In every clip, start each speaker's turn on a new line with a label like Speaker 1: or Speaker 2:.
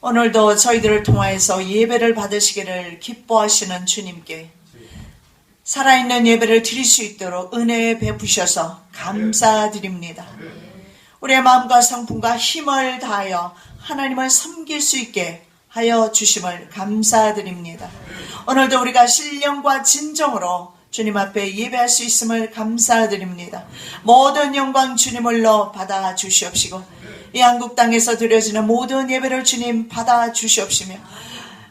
Speaker 1: 오늘도 저희들을 통하여서 예배를 받으시기를 기뻐하시는 주님께 살아있는 예배를 드릴 수 있도록 은혜 베푸셔서 감사드립니다. 우리의 마음과 성품과 힘을 다하여 하나님을 섬길 수 있게 하여 주심을 감사드립니다. 오늘도 우리가 신령과 진정으로 주님 앞에 예배할 수 있음을 감사드립니다. 모든 영광 주님을로 받아 주시옵시고 이 한국 땅에서 드려지는 모든 예배를 주님 받아 주시옵시며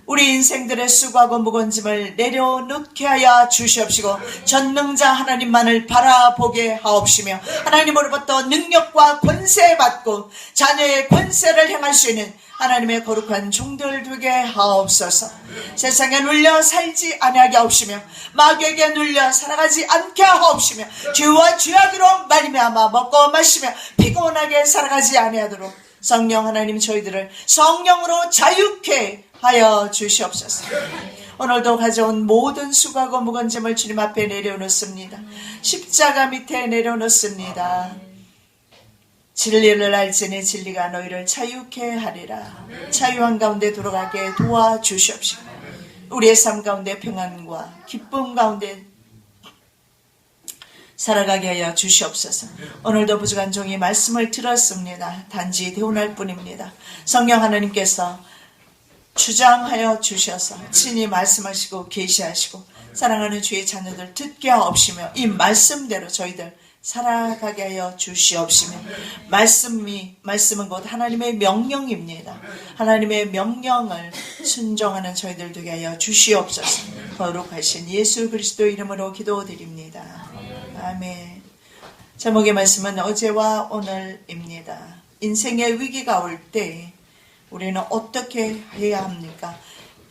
Speaker 1: 우리 인생들의 수고하고 무거운 짐을 내려놓게 하여 주시옵시고 전능자 하나님만을 바라보게 하옵시며 하나님으로부터 능력과 권세 받고 자녀의 권세를 행할 수 있는 하나님의 거룩한 종들 되게 하옵소서. 세상에 눌려 살지 아니하게 하옵시며 마귀에게 눌려 살아가지 않게 하옵시며 죄와 죄악으로 말미암아 먹고 마시며 피곤하게 살아가지 아니하도록 성령 하나님 저희들을 성령으로 자유케 하여 주시옵소서. 오늘도 가져온 모든 수고하고 무거운 짐을 주님 앞에 내려놓습니다. 십자가 밑에 내려놓습니다. 진리를 알지니 진리가 너희를 자유케 하리라. 자유한 가운데 들어가게 도와주시옵시고 우리의 삶 가운데 평안과 기쁨 가운데 살아가게 하여 주시옵소서. 오늘도 부족한 종이 말씀을 들었습니다. 단지 대운할 뿐입니다. 성령 하나님께서 주장하여 주셔서 친히 말씀하시고 계시하시고 사랑하는 주의 자녀들 듣게 하옵시며 이 말씀대로 저희들 살아가게 하여 주시옵시며 말씀은 곧 하나님의 명령입니다. 하나님의 명령을 순종하는 저희들 되게 하여 주시옵소서. 거룩하신 예수 그리스도 이름으로 기도드립니다. 아멘. 제목의 말씀은 어제와 오늘입니다. 인생의 위기가 올 때 우리는 어떻게 해야 합니까?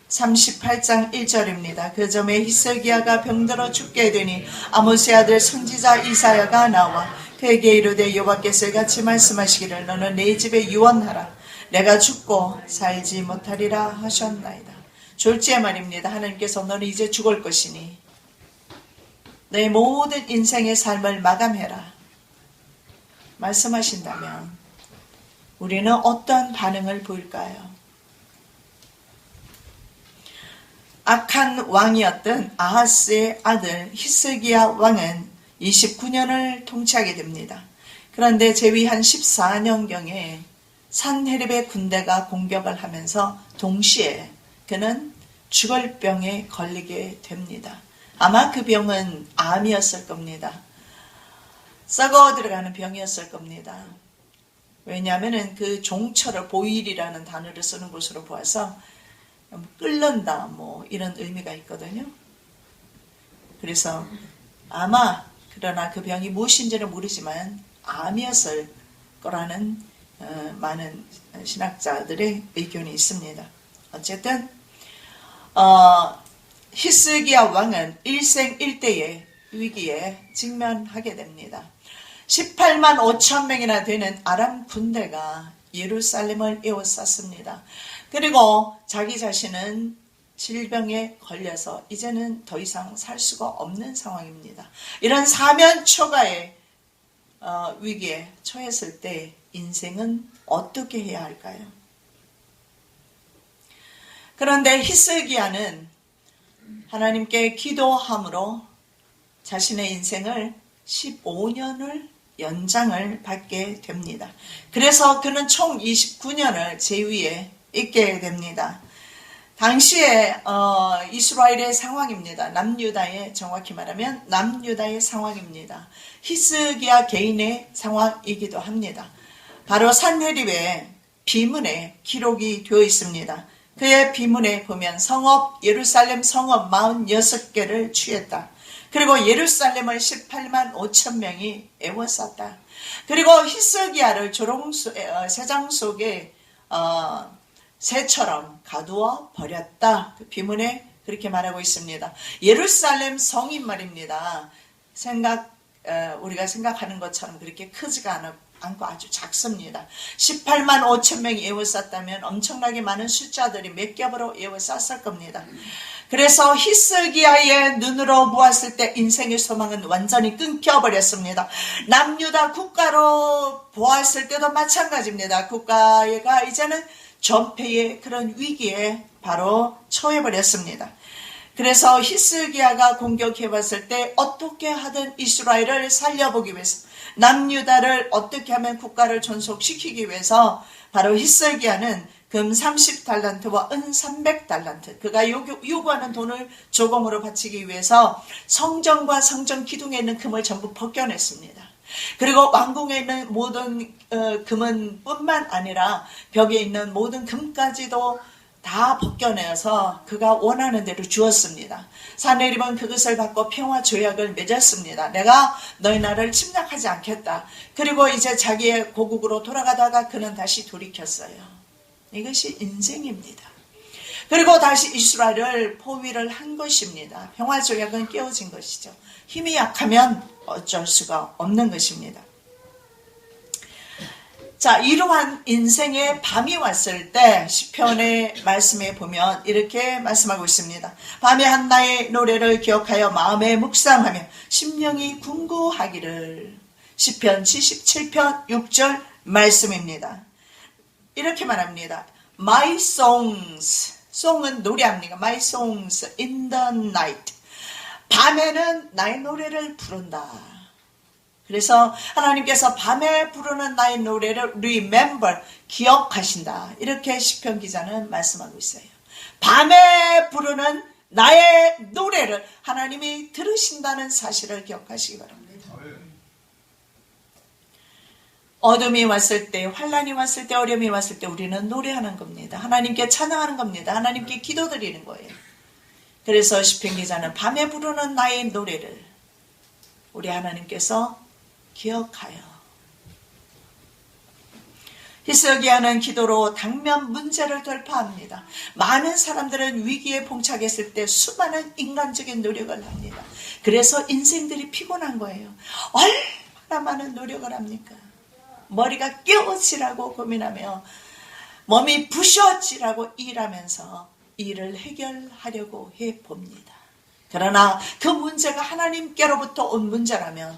Speaker 1: 38장 1절입니다. 그 점에 히스기야가 병들어 죽게 되니 아모스의 아들 선지자 이사야가 나와 그에게 이르되 여호와께서 이같이 말씀하시기를 너는 내 집에 유언하라. 내가 죽고 살지 못하리라 하셨나이다. 졸지에 말입니다. 하나님께서 너는 이제 죽을 것이니 내 모든 인생의 삶을 마감해라 말씀하신다면 우리는 어떤 반응을 보일까요? 악한 왕이었던 아하스의 아들 히스기야 왕은 29년을 통치하게 됩니다. 그런데 재위한 14년경에 산헤립의 군대가 공격을 하면서 동시에 그는 죽을 병에 걸리게 됩니다. 아마 그 병은 암이었을 겁니다. 썩어 들어가는 병이었을 겁니다. 왜냐하면 그 종처를 보일이라는 단어를 쓰는 것으로 보아서 끓는다 이런 의미가 있거든요. 그래서 아마 그러나 그 병이 무엇인지는 모르지만 암이었을 거라는 많은 신학자들의 의견이 있습니다. 어쨌든 히스기야 왕은 일생일대의 위기에 직면하게 됩니다. 18만 5천 명이나 되는 아람 군대가 예루살렘을 에워쌌습니다. 그리고 자기 자신은 질병에 걸려서 이제는 더 이상 살 수가 없는 상황입니다. 이런 사면초가의 위기에 처했을 때 인생은 어떻게 해야 할까요? 그런데 히스기야는 하나님께 기도함으로 자신의 인생을 15년을 연장을 받게 됩니다. 그래서 그는 총 29년을 재위에 있게 됩니다. 당시에 이스라엘의 상황입니다. 남유다의 정확히 말하면 남유다의 상황입니다. 히스기야 개인의 상황이기도 합니다. 바로 산헤립의 비문에 기록이 되어 있습니다. 그의 비문에 보면 성읍 예루살렘 성읍 46개를 취했다. 그리고 예루살렘을 18만 5천 명이 에워쌌다. 그리고 히스기야를 새장 속에 새처럼 가두어 버렸다. 그 비문에 그렇게 말하고 있습니다. 예루살렘 성인 말입니다. 우리가 생각하는 것처럼 그렇게 크지가 않고 아주 작습니다. 18만 5천 명이 에워쌌다면 엄청나게 많은 숫자들이 몇 겹으로 에워쌌을 겁니다. 그래서 히스기야의 눈으로 보았을 때 인생의 소망은 완전히 끊겨버렸습니다. 남유다 국가로 보았을 때도 마찬가지입니다. 국가가 이제는 전폐의 그런 위기에 바로 처해버렸습니다. 그래서 히스기야가 공격해봤을 때 어떻게 하든 이스라엘을 살려보기 위해서, 남유다를 어떻게 하면 국가를 존속시키기 위해서 바로 히스기야는 금 30달란트와 은 300달란트, 그가 요구하는 돈을 조공으로 바치기 위해서 성전과 성전 기둥에 있는 금을 전부 벗겨냈습니다. 그리고 왕궁에 있는 모든 금은 뿐만 아니라 벽에 있는 모든 금까지도 다 벗겨내서 그가 원하는 대로 주었습니다. 사내립은 그것을 받고 평화 조약을 맺었습니다. 내가 너희 나라를 침략하지 않겠다. 그리고 이제 자기의 고국으로 돌아가다가 그는 다시 돌이켰어요. 이것이 인생입니다. 그리고 다시 이스라엘을 포위를 한 것입니다. 평화 조약은 깨어진 것이죠. 힘이 약하면 어쩔 수가 없는 것입니다. 자, 이러한 인생의 밤이 왔을 때 시편의 말씀에 보면 이렇게 말씀하고 있습니다. 밤에 한나의 노래를 기억하여 마음에 묵상하며 심령이 궁구하기를. 시편 77편 6절 말씀입니다. 이렇게 말합니다. My songs, song은 노래합니다. My songs in the night. 밤에는 나의 노래를 부른다. 그래서 하나님께서 밤에 부르는 나의 노래를 remember, 기억하신다. 이렇게 시편 기자는 말씀하고 있어요. 밤에 부르는 나의 노래를 하나님이 들으신다는 사실을 기억하시기 바랍니다. 어둠이 왔을 때, 환란이 왔을 때, 어려움이 왔을 때 우리는 노래하는 겁니다. 하나님께 찬양하는 겁니다. 하나님께 기도드리는 거예요. 그래서 시편 기자는 밤에 부르는 나의 노래를 우리 하나님께서 기억하여. 히스기야는 기도로 당면 문제를 돌파합니다. 많은 사람들은 위기에 봉착했을 때 수많은 인간적인 노력을 합니다. 그래서 인생들이 피곤한 거예요. 얼마나 많은 노력을 합니까? 머리가 깨어지라고 고민하며 몸이 부셔지라고 일하면서 일을 해결하려고 해봅니다. 그러나 그 문제가 하나님께로부터 온 문제라면,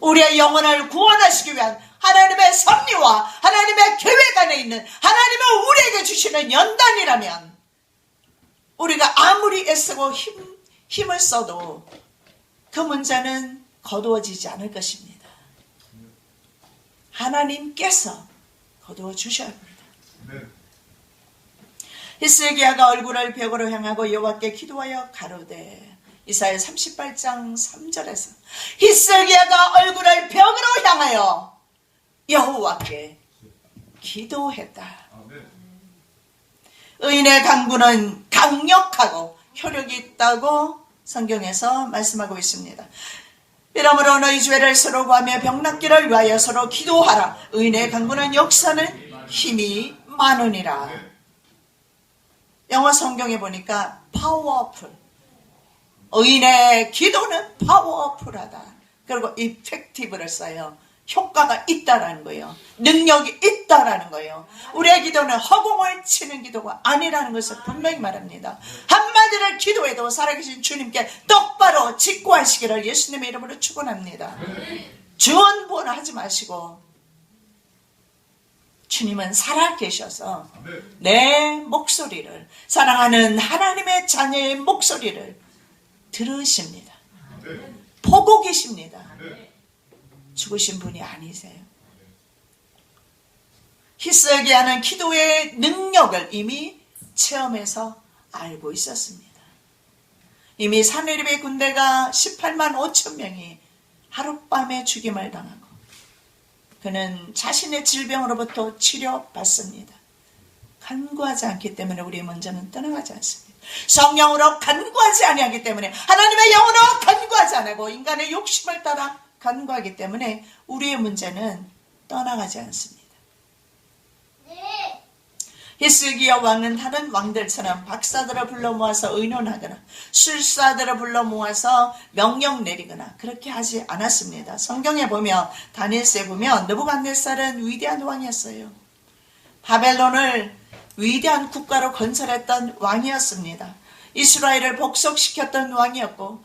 Speaker 1: 우리의 영혼을 구원하시기 위한 하나님의 섭리와 하나님의 계획 안에 있는 하나님은 우리에게 주시는 연단이라면, 우리가 아무리 애쓰고 힘을 써도 그 문제는 거두어지지 않을 것입니다. 하나님께서 거두어 주셔야 합니다. 히스기야가 얼굴을 벽으로 향하고 여호와께 기도하여 가로되, 이사야 38장 3절에서 히스기야가 얼굴을 벽으로 향하여 여호와께 기도했다. 의인의 강구는 강력하고 효력이 있다고 성경에서 말씀하고 있습니다. 이러므로 너희 죄를 서로 구하며 병낫기를 위하여 서로 기도하라. 의인의 강구는 역사는 힘이 많으니라. 영어 성경에 보니까 powerful, 의인의 기도는 powerful하다. 그리고 effective를 써요. 효과가 있다라는 거예요. 능력이 있다라는 거예요. 우리의 기도는 허공을 치는 기도가 아니라는 것을 분명히 말합니다. 한마디를 기도해도 살아계신 주님께 똑바로 직구하시기를 예수님의 이름으로 축원합니다. 주원부원 하지 마시고, 주님은 살아계셔서 내 목소리를, 사랑하는 하나님의 자녀의 목소리를 들으십니다. 보고 계십니다. 죽으신 분이 아니세요. 히스기야는 기도의 능력을 이미 체험해서 알고 있었습니다. 이미 사내립의 군대가 18만 5천 명이 하룻밤에 죽임을 당하고, 그는 자신의 질병으로부터 치료받습니다. 간구하지 않기 때문에 우리의 문제는 떠나가지 않습니다. 성령으로 간구하지 아니하기 때문에, 하나님의 영으로 간구하지 않고 인간의 욕심을 따라 간구하기 때문에 우리의 문제는 떠나가지 않습니다. 히스기야 왕은 다른 왕들처럼 박사들을 불러 모아서 의논하거나 술사들을 불러 모아서 명령 내리거나 그렇게 하지 않았습니다. 성경에 보면, 다니엘서에 보면 느부갓네살은 위대한 왕이었어요. 바벨론을 위대한 국가로 건설했던 왕이었습니다. 이스라엘을 복속시켰던 왕이었고,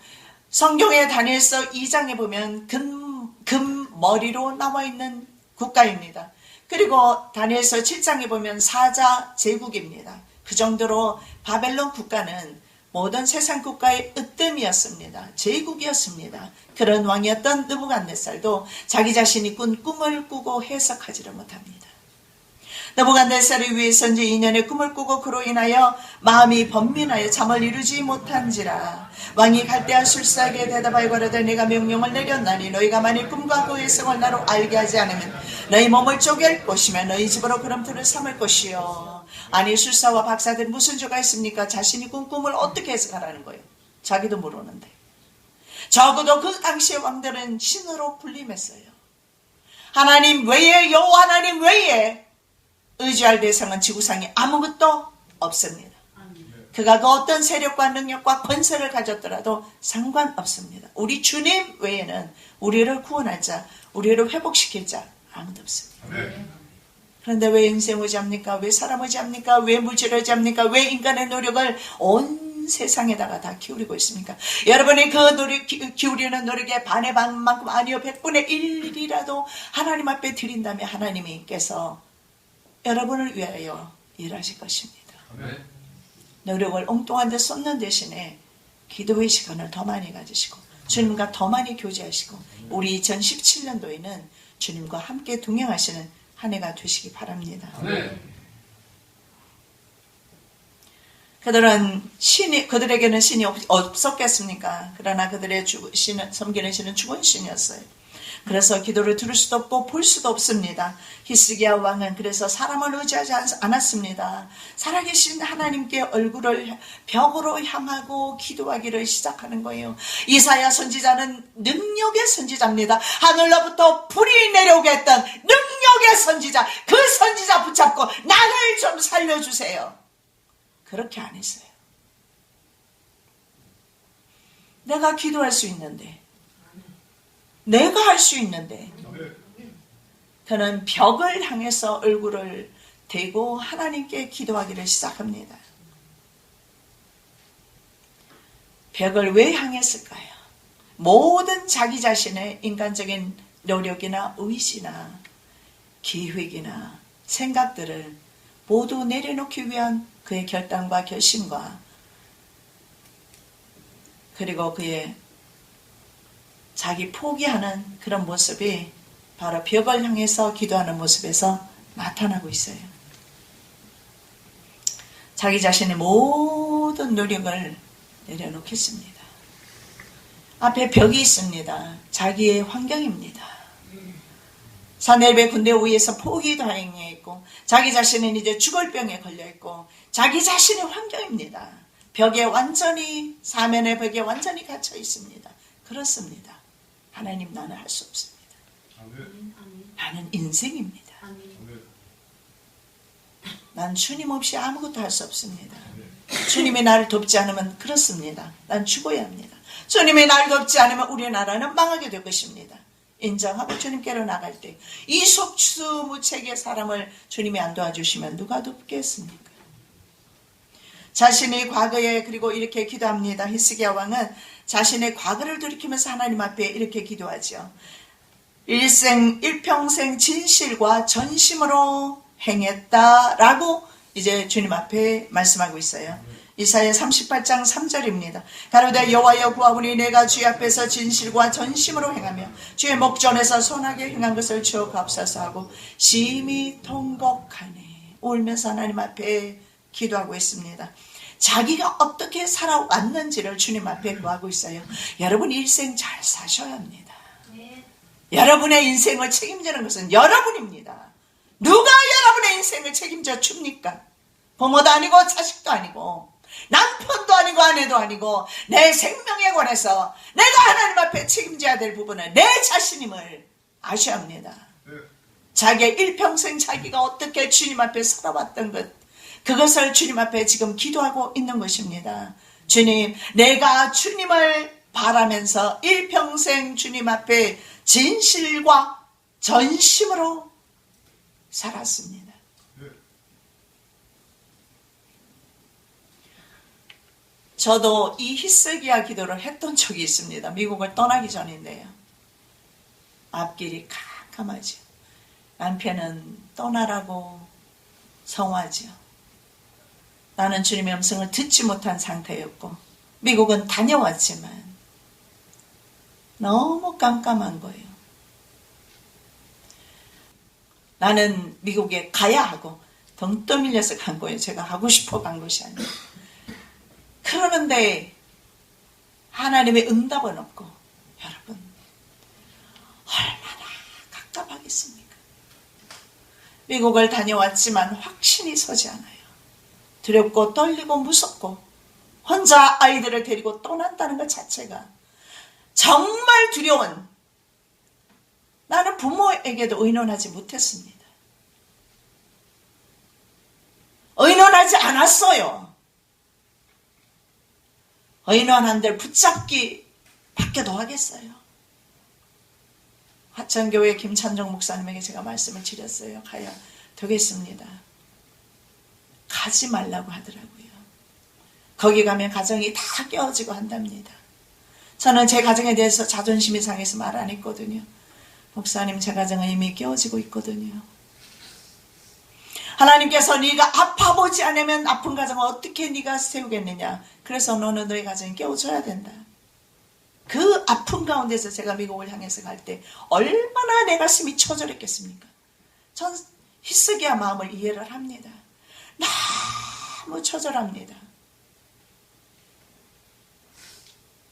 Speaker 1: 성경의 다니엘서 2장에 보면 금 머리로 나와 있는 국가입니다. 그리고 다니엘서 7장에 보면 사자 제국입니다. 그 정도로 바벨론 국가는 모든 세상 국가의 으뜸이었습니다. 제국이었습니다. 그런 왕이었던 느부갓네살도 자기 자신이 꾼 꿈을 꾸고 해석하지를 못합니다. 느부갓네살을 위해서 이제 2년의 꿈을 꾸고 그로 인하여 마음이 번민하여 잠을 이루지 못한지라. 왕이 갈대아 술사에게 대답하여 가로되 내가 명령을 내렸나니 너희가 만일 꿈과 그 해석을 나로 알게 하지 않으면 너희 몸을 쪼갤 것이며 너희 집으로 그럼틀을 삼을 것이요. 아니 술사와 박사들 무슨 죄가 있습니까? 자신이 꾼 꿈을 어떻게 해석하라는 거예요? 자기도 모르는데. 적어도 그 당시의 왕들은 신으로 군림했어요. 하나님 외에, 여호와 하나님 외에 의지할 대상은 지구상에 아무것도 없습니다. 그가 그 어떤 세력과 능력과 권세를 가졌더라도 상관없습니다. 우리 주님 외에는 우리를 구원할 자, 우리를 회복시킬 자 아무도 없습니다. 그런데 왜 인생 의지합니까? 왜 사람 의지합니까? 왜 물질을 의지합니까? 왜 인간의 노력을 온 세상에다가 다 기울이고 있습니까? 여러분이 그 노력, 기울이는 노력의 반의 반만큼 아니요 100분의 1이라도 하나님 앞에 드린다면 하나님께서 여러분을 위하여 일하실 것입니다. 노력을 엉뚱한 데 쏟는 대신에 기도의 시간을 더 많이 가지시고 주님과 더 많이 교제하시고 우리 2017년도에는 주님과 함께 동행하시는 한 해가 되시기 바랍니다. 그들에게는 신이 없었겠습니까? 그러나 그들의 섬기는 신은 죽은 신이었어요. 그래서 기도를 들을 수도 없고 볼 수도 없습니다. 히스기야 왕은 그래서 사람을 의지하지 않았습니다. 살아계신 하나님께 얼굴을 벽으로 향하고 기도하기를 시작하는 거예요. 이사야 선지자는 능력의 선지자입니다. 하늘로부터 불이 내려오게 했던 능력의 선지자, 그 선지자 붙잡고 나를 좀 살려주세요. 그렇게 안 했어요. 내가 기도할 수 있는데, 내가 할 수 있는데 그는 벽을 향해서 얼굴을 대고 하나님께 기도하기를 시작합니다. 벽을 왜 향했을까요? 모든 자기 자신의 인간적인 노력이나 의지나 계획이나 생각들을 모두 내려놓기 위한 그의 결단과 결심과 그리고 그의 자기 포기하는 그런 모습이 바로 벽을 향해서 기도하는 모습에서 나타나고 있어요. 자기 자신의 모든 노력을 내려놓겠습니다. 앞에 벽이 있습니다. 자기의 환경입니다. 사내립의 군대 위에서 포기도 행해 있고 자기 자신은 이제 죽을 병에 걸려 있고 자기 자신의 환경입니다. 벽에 완전히 사면의 벽에 완전히 갇혀 있습니다. 그렇습니다. 하나님 나는 할 수 없습니다. 나는 인생입니다. 난 주님 없이 아무것도 할 수 없습니다. 주님이 나를 돕지 않으면 그렇습니다. 난 죽어야 합니다. 주님이 나를 돕지 않으면 우리 나라는 망하게 될 것입니다. 인정하고 주님께로 나갈 때 이속수무책의 사람을 주님이 안 도와주시면 누가 돕겠습니까? 자신이 과거에 그리고 이렇게 기도합니다. 히스기야 왕은 자신의 과거를 돌이키면서 하나님 앞에 이렇게 기도하죠. 일평생 진실과 전심으로 행했다라고 이제 주님 앞에 말씀하고 있어요. 이사야 38장 3절입니다. 가로되 여호와여 구하오니 내가 주의 앞에서 진실과 전심으로 행하며 주의 목전에서 선하게 행한 것을 기억하옵소서 하고 심히 통곡하네. 울면서 하나님 앞에 기도하고 있습니다. 자기가 어떻게 살아왔는지를 주님 앞에 구하고 있어요. 여러분 일생 잘 사셔야 합니다. 여러분의 인생을 책임지는 것은 여러분입니다. 누가 여러분의 인생을 책임져 줍니까? 부모도 아니고 자식도 아니고 남편도 아니고 아내도 아니고 내 생명에 관해서 내가 하나님 앞에 책임져야 될 부분은 내 자신임을 아셔야 합니다. 자기의 일평생 자기가 어떻게 주님 앞에 살아왔던 것 그것을 주님 앞에 지금 기도하고 있는 것입니다. 주님, 내가 주님을 바라면서 일평생 주님 앞에 진실과 전심으로 살았습니다. 저도 이 히스기야 기도를 했던 적이 있습니다. 미국을 떠나기 전인데요. 앞길이 캄캄하죠. 남편은 떠나라고 성화지요. 나는 주님의 음성을 듣지 못한 상태였고 미국은 다녀왔지만 너무 깜깜한 거예요. 나는 미국에 가야 하고 덩 떠밀려서 간 거예요. 제가 가고 싶어 간 것이 아니에요. 그러는데 하나님의 응답은 없고, 여러분 얼마나 갑갑하겠습니까? 미국을 다녀왔지만 확신이 서지 않아요. 두렵고 떨리고 무섭고 혼자 아이들을 데리고 떠난다는 것 자체가 정말 두려운, 나는 부모에게도 의논하지 못했습니다. 의논하지 않았어요. 의논한들 붙잡기 밖에도 하겠어요. 화천교회 김찬정 목사님에게 제가 말씀을 드렸어요. 가야 되겠습니다. 가지 말라고 하더라고요. 거기 가면 가정이 다 깨어지고 한답니다. 저는 제 가정에 대해서 자존심이 상해서 말 안 했거든요. 목사님, 제 가정은 이미 깨어지고 있거든요. 하나님께서 네가 아파보지 않으면 아픈 가정을 어떻게 네가 세우겠느냐. 그래서 너는 너의 가정이 깨워줘야 된다. 그 아픈 가운데서 제가 미국을 향해서 갈 때 얼마나 내 가슴이 처절했겠습니까? 전 히스기야 마음을 이해를 합니다. 너무 처절합니다.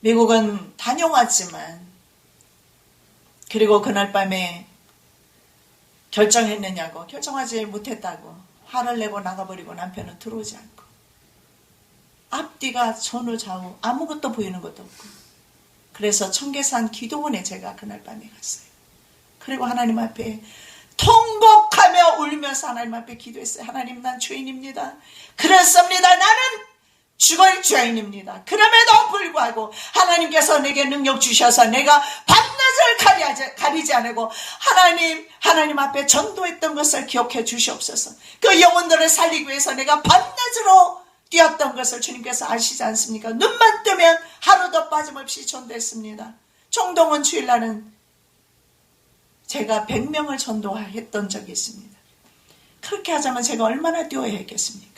Speaker 1: 미국은 다녀왔지만, 그리고 그날 밤에 결정했느냐고, 결정하지 못했다고 화를 내고 나가버리고 남편은 들어오지 않고, 앞뒤가 전후 좌우 아무것도 보이는 것도 없고, 그래서 청계산 기도원에 제가 그날 밤에 갔어요. 그리고 하나님 앞에 통곡하며 울면서 하나님 앞에 기도했어요. 하나님, 난 죄인입니다. 그렇습니다. 나는 죽을 죄인입니다. 그럼에도 불구하고 하나님께서 내게 능력 주셔서 내가 밤낮을 가리지 않고 하나님 앞에 전도했던 것을 기억해 주시옵소서. 그 영혼들을 살리기 위해서 내가 밤낮으로 뛰었던 것을 주님께서 아시지 않습니까? 눈만 뜨면 하루도 빠짐없이 전도했습니다. 총동원 주일날은 제가 100명을 전도했던 적이 있습니다. 그렇게 하자면 제가 얼마나 뛰어야 했겠습니까?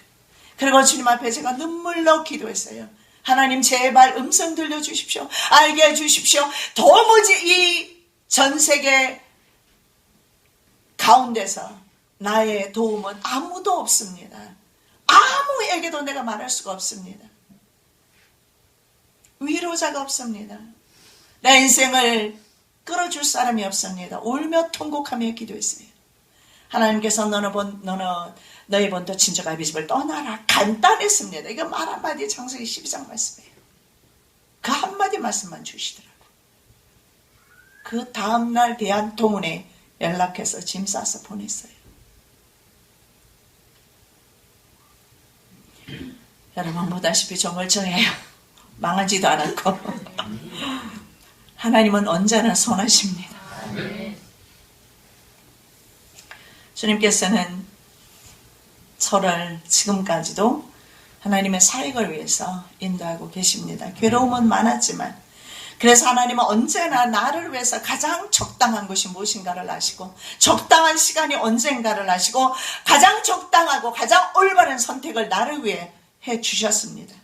Speaker 1: 그리고 주님 앞에 제가 눈물로 기도했어요. 하나님, 제발 음성 들려주십시오. 알게 해주십시오. 도무지 이 전 세계 가운데서 나의 도움은 아무도 없습니다. 아무에게도 내가 말할 수가 없습니다. 위로자가 없습니다. 내 인생을 끌어줄 사람이 없습니다. 울며 통곡하며 기도했어요. 하나님께서 너희 본토 친척 아비 집을 떠나라. 간단했습니다. 이거 말 한마디에 창세기 12장 말씀이에요. 그 한마디 말씀만 주시더라고요. 그 다음날 대한통운에 연락해서 짐 싸서 보냈어요. 여러분 보다시피 저 멀쩡해요. 망하지도 않았고 하나님은 언제나 선하십니다. 주님께서는 저를 지금까지도 하나님의 사역을 위해서 인도하고 계십니다. 괴로움은 많았지만, 그래서 하나님은 언제나 나를 위해서 가장 적당한 것이 무엇인가를 아시고, 적당한 시간이 언젠가를 아시고, 가장 적당하고 가장 올바른 선택을 나를 위해 해주셨습니다.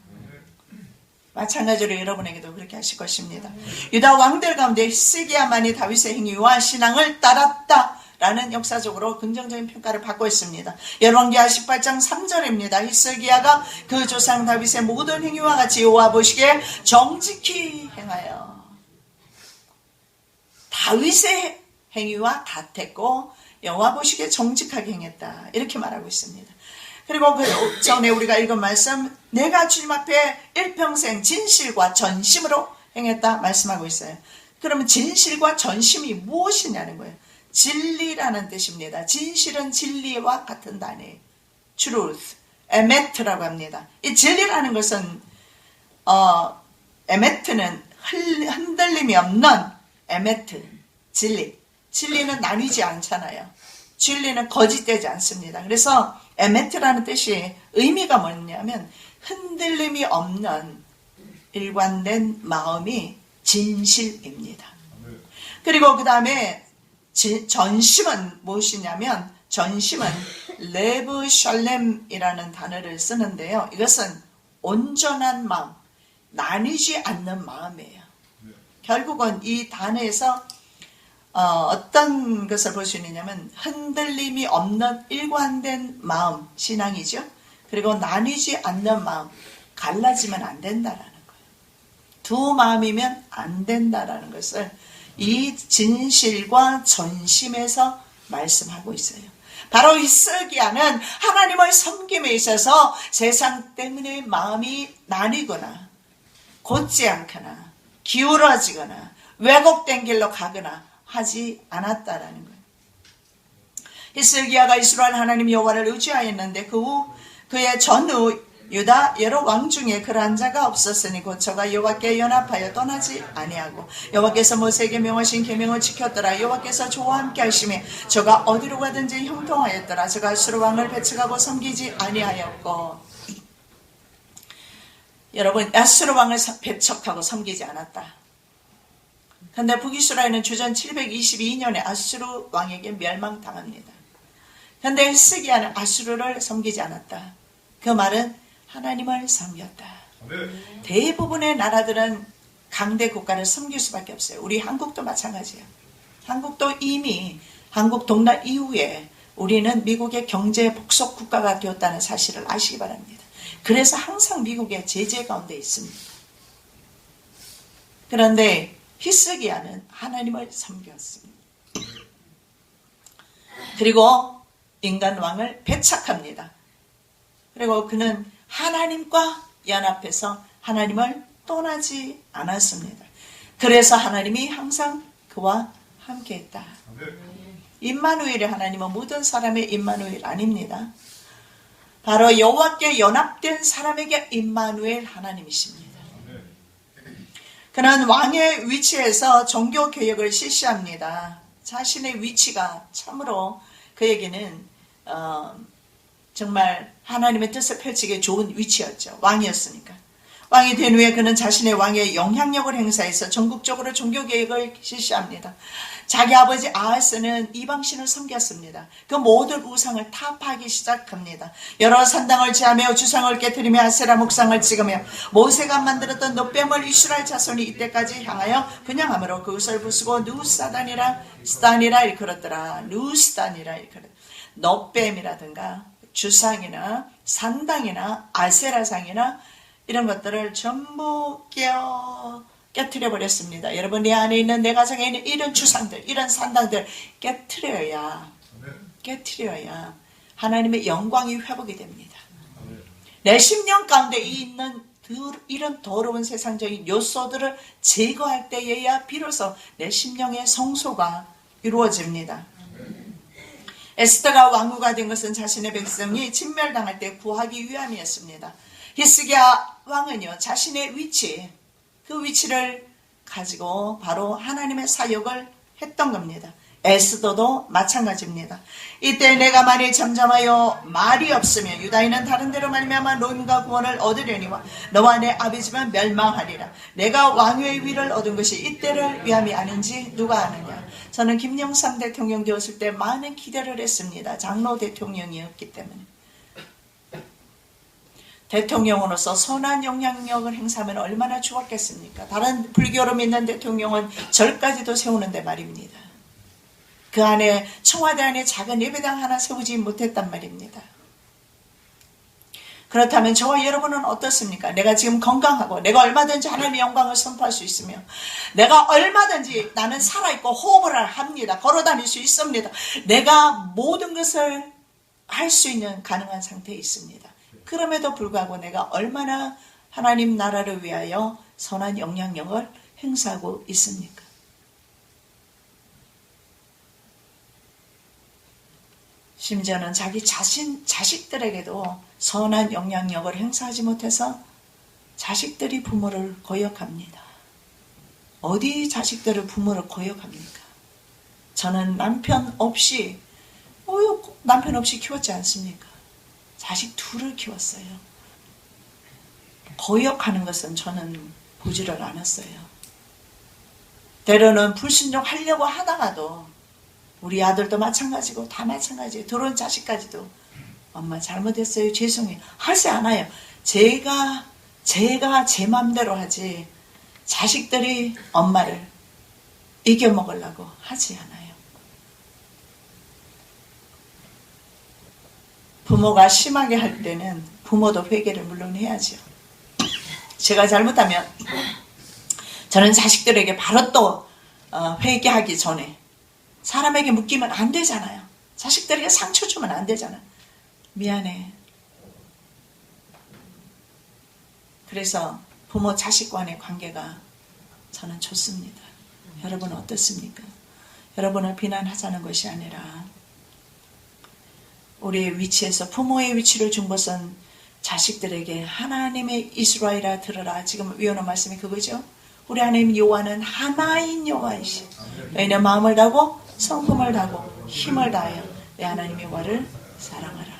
Speaker 1: 마찬가지로 여러분에게도 그렇게 하실 것입니다. 유다 왕들 가운데 히스기야만이 다윗의 행위와 신앙을 따랐다 라는 역사적으로 긍정적인 평가를 받고 있습니다. 열왕기하 18장 3절입니다. 히스기야가 그 조상 다윗의 모든 행위와 같이 여호와 보시기에 정직히 행하여 다윗의 행위와 같았고 여호와 보시기에 정직하게 행했다. 이렇게 말하고 있습니다. 그리고 그 전에 우리가 읽은 말씀, 내가 주님 앞에 일평생 진실과 전심으로 행했다 말씀하고 있어요. 그러면 진실과 전심이 무엇이냐는 거예요. 진리라는 뜻입니다. 진실은 진리와 같은 단어예요. truth, 에메트라고 합니다. 이 진리라는 것은 에메트는 흔들림이 없는 에메트, 진리. 진리는 나뉘지 않잖아요. 진리는 거짓되지 않습니다. 그래서 에메트라는 뜻이 의미가 뭐냐면 흔들림이 없는 일관된 마음이 진실입니다. 그리고 그 다음에 전심은 무엇이냐면 전심은 레브 샬렘이라는 단어를 쓰는데요. 이것은 온전한 마음, 나뉘지 않는 마음이에요. 결국은 이 단어에서 어떤 것을 볼 수 있느냐면 흔들림이 없는 일관된 마음, 신앙이죠. 그리고 나뉘지 않는 마음, 갈라지면 안 된다라는 거예요. 두 마음이면 안 된다라는 것을 이 진실과 전심에서 말씀하고 있어요. 바로 히스기야는 하나님을 섬김에 있어서 세상 때문에 마음이 나뉘거나 곧지 않거나 기울어지거나 왜곡된 길로 가거나 하지 않았다라는 거예요. 히스기야가 이스라엘 하나님 여호와를 의지하였는데 그 후 그의 전후 유다 여러 왕 중에 그러한 자가 없었으니 곧 저가 여호와께 연합하여 떠나지 아니하고 여호와께서 모세에게 명하신 계명을 지켰더라. 여호와께서 저와 함께 하심에 저가 어디로 가든지 형통하였더라. 저가 아수르 왕을 배척하고 섬기지 아니하였고. 여러분, 아수르 왕을 배척하고 섬기지 않았다. 그런데 북이스라엘은 주전 722년에 아수르 왕에게 멸망당합니다. 그런데 히스기야는 아수르를 섬기지 않았다. 그 말은 하나님을 섬겼다. 대부분의 나라들은 강대 국가를 섬길 수밖에 없어요. 우리 한국도 마찬가지예요. 한국도 이미 한국 독립 이후에 우리는 미국의 경제 복속 국가가 되었다는 사실을 아시기 바랍니다. 그래서 항상 미국의 제재 가운데 있습니다. 그런데 히스기야는 하나님을 섬겼습니다. 그리고 인간 왕을 배척합니다. 그리고 그는 하나님과 연합해서 하나님을 떠나지 않았습니다. 그래서 하나님이 항상 그와 함께했다. 임마누엘의 하나님은 모든 사람의 임마누엘 아닙니다. 바로 여호와께 연합된 사람에게 임마누엘 하나님이십니다. 그는 왕의 위치에서 종교개혁을 실시합니다. 자신의 위치가 참으로 그에게는 정말 하나님의 뜻을 펼치기에 좋은 위치였죠. 왕이었으니까. 왕이 된 후에 그는 자신의 왕의 영향력을 행사해서 전국적으로 종교개혁을 실시합니다. 자기 아버지 아하스는 이방신을 섬겼습니다. 그 모든 우상을 타파하기 시작합니다. 여러 산당을 제하며 주상을 깨뜨리며 아세라 목상을 찍으며 모세가 만들었던 놋뱀을 이스라엘 자손이 이때까지 향하여 분양함으로 그것을 부수고 누스단이라 일컬었더라. 누스단이라 일컬었더라. 놋뱀이라든가 주상이나 산당이나 아세라상이나 이런 것들을 전부 깨트려 버렸습니다. 여러분, 내 안에 있는 내 가정에 있는 이런 주상들, 이런 산당들 깨트려야 하나님의 영광이 회복이 됩니다. 내 심령 가운데 있는 이런 더러운 세상적인 요소들을 제거할 때에야 비로소 내 심령의 성소가 이루어집니다. 에스더가 왕후가 된 것은 자신의 백성이 진멸당할 때 구하기 위함이었습니다. 히스기야 왕은요, 자신의 위치, 그 위치를 가지고 바로 하나님의 사역을 했던 겁니다. 에스더도 마찬가지입니다. 이때 내가 만일 잠잠하여 말이 없으면 유다인은 다른 데로 말미암아 노임과 구원을 얻으려니와 너와 내 아비집은 멸망하리라. 내가 왕위의 위를 얻은 것이 이때를 위함이 아닌지 누가 아느냐. 저는 김영삼 대통령 되었을 때 많은 기대를 했습니다. 장로 대통령이었기 때문에. 대통령으로서 선한 영향력을 행사하면 얼마나 좋았겠습니까? 다른 불교로 믿는 대통령은 절까지도 세우는데 말입니다. 그 안에 청와대 안에 작은 예배당 하나 세우지 못했단 말입니다. 그렇다면 저와 여러분은 어떻습니까? 내가 지금 건강하고 내가 얼마든지 하나님의 영광을 선포할 수 있으며 내가 얼마든지 나는 살아있고 호흡을 합니다. 걸어다닐 수 있습니다. 내가 모든 것을 할 수 있는 가능한 상태에 있습니다. 그럼에도 불구하고 내가 얼마나 하나님 나라를 위하여 선한 영향력을 행사하고 있습니까? 심지어는 자기 자식들에게도 선한 영향력을 행사하지 못해서 자식들이 부모를 거역합니다. 어디 자식들을 부모를 거역합니까? 저는 남편 없이 키웠지 않습니까? 자식 둘을 키웠어요. 거역하는 것은 저는 보지를 않았어요. 때로는 불순종하려고 하다가도 우리 아들도 마찬가지고 다 마찬가지예요. 들어온 자식까지도 엄마 잘못했어요. 죄송해요. 하지 않아요. 제가 제 맘대로 하지 자식들이 엄마를 이겨먹으려고 하지 않아요. 부모가 심하게 할 때는 부모도 회개를 물론 해야죠. 제가 잘못하면 저는 자식들에게 바로 또 회개하기 전에 사람에게 묶이면 안 되잖아요. 자식들에게 상처 주면 안 되잖아요. 미안해. 그래서 부모 자식 간의 관계가 저는 좋습니다. 여러분 어떻습니까? 여러분을 비난하자는 것이 아니라 우리의 위치에서 부모의 위치를 준 것은 자식들에게 하나님의 이스라엘아 들으라. 지금 위원의 말씀이 그거죠. 우리 하나님 여호와는 하나인 여호와이시. 너희는 마음을 다하고 성품을 다하고 힘을 다하여 내 하나님 여호와를 사랑하라.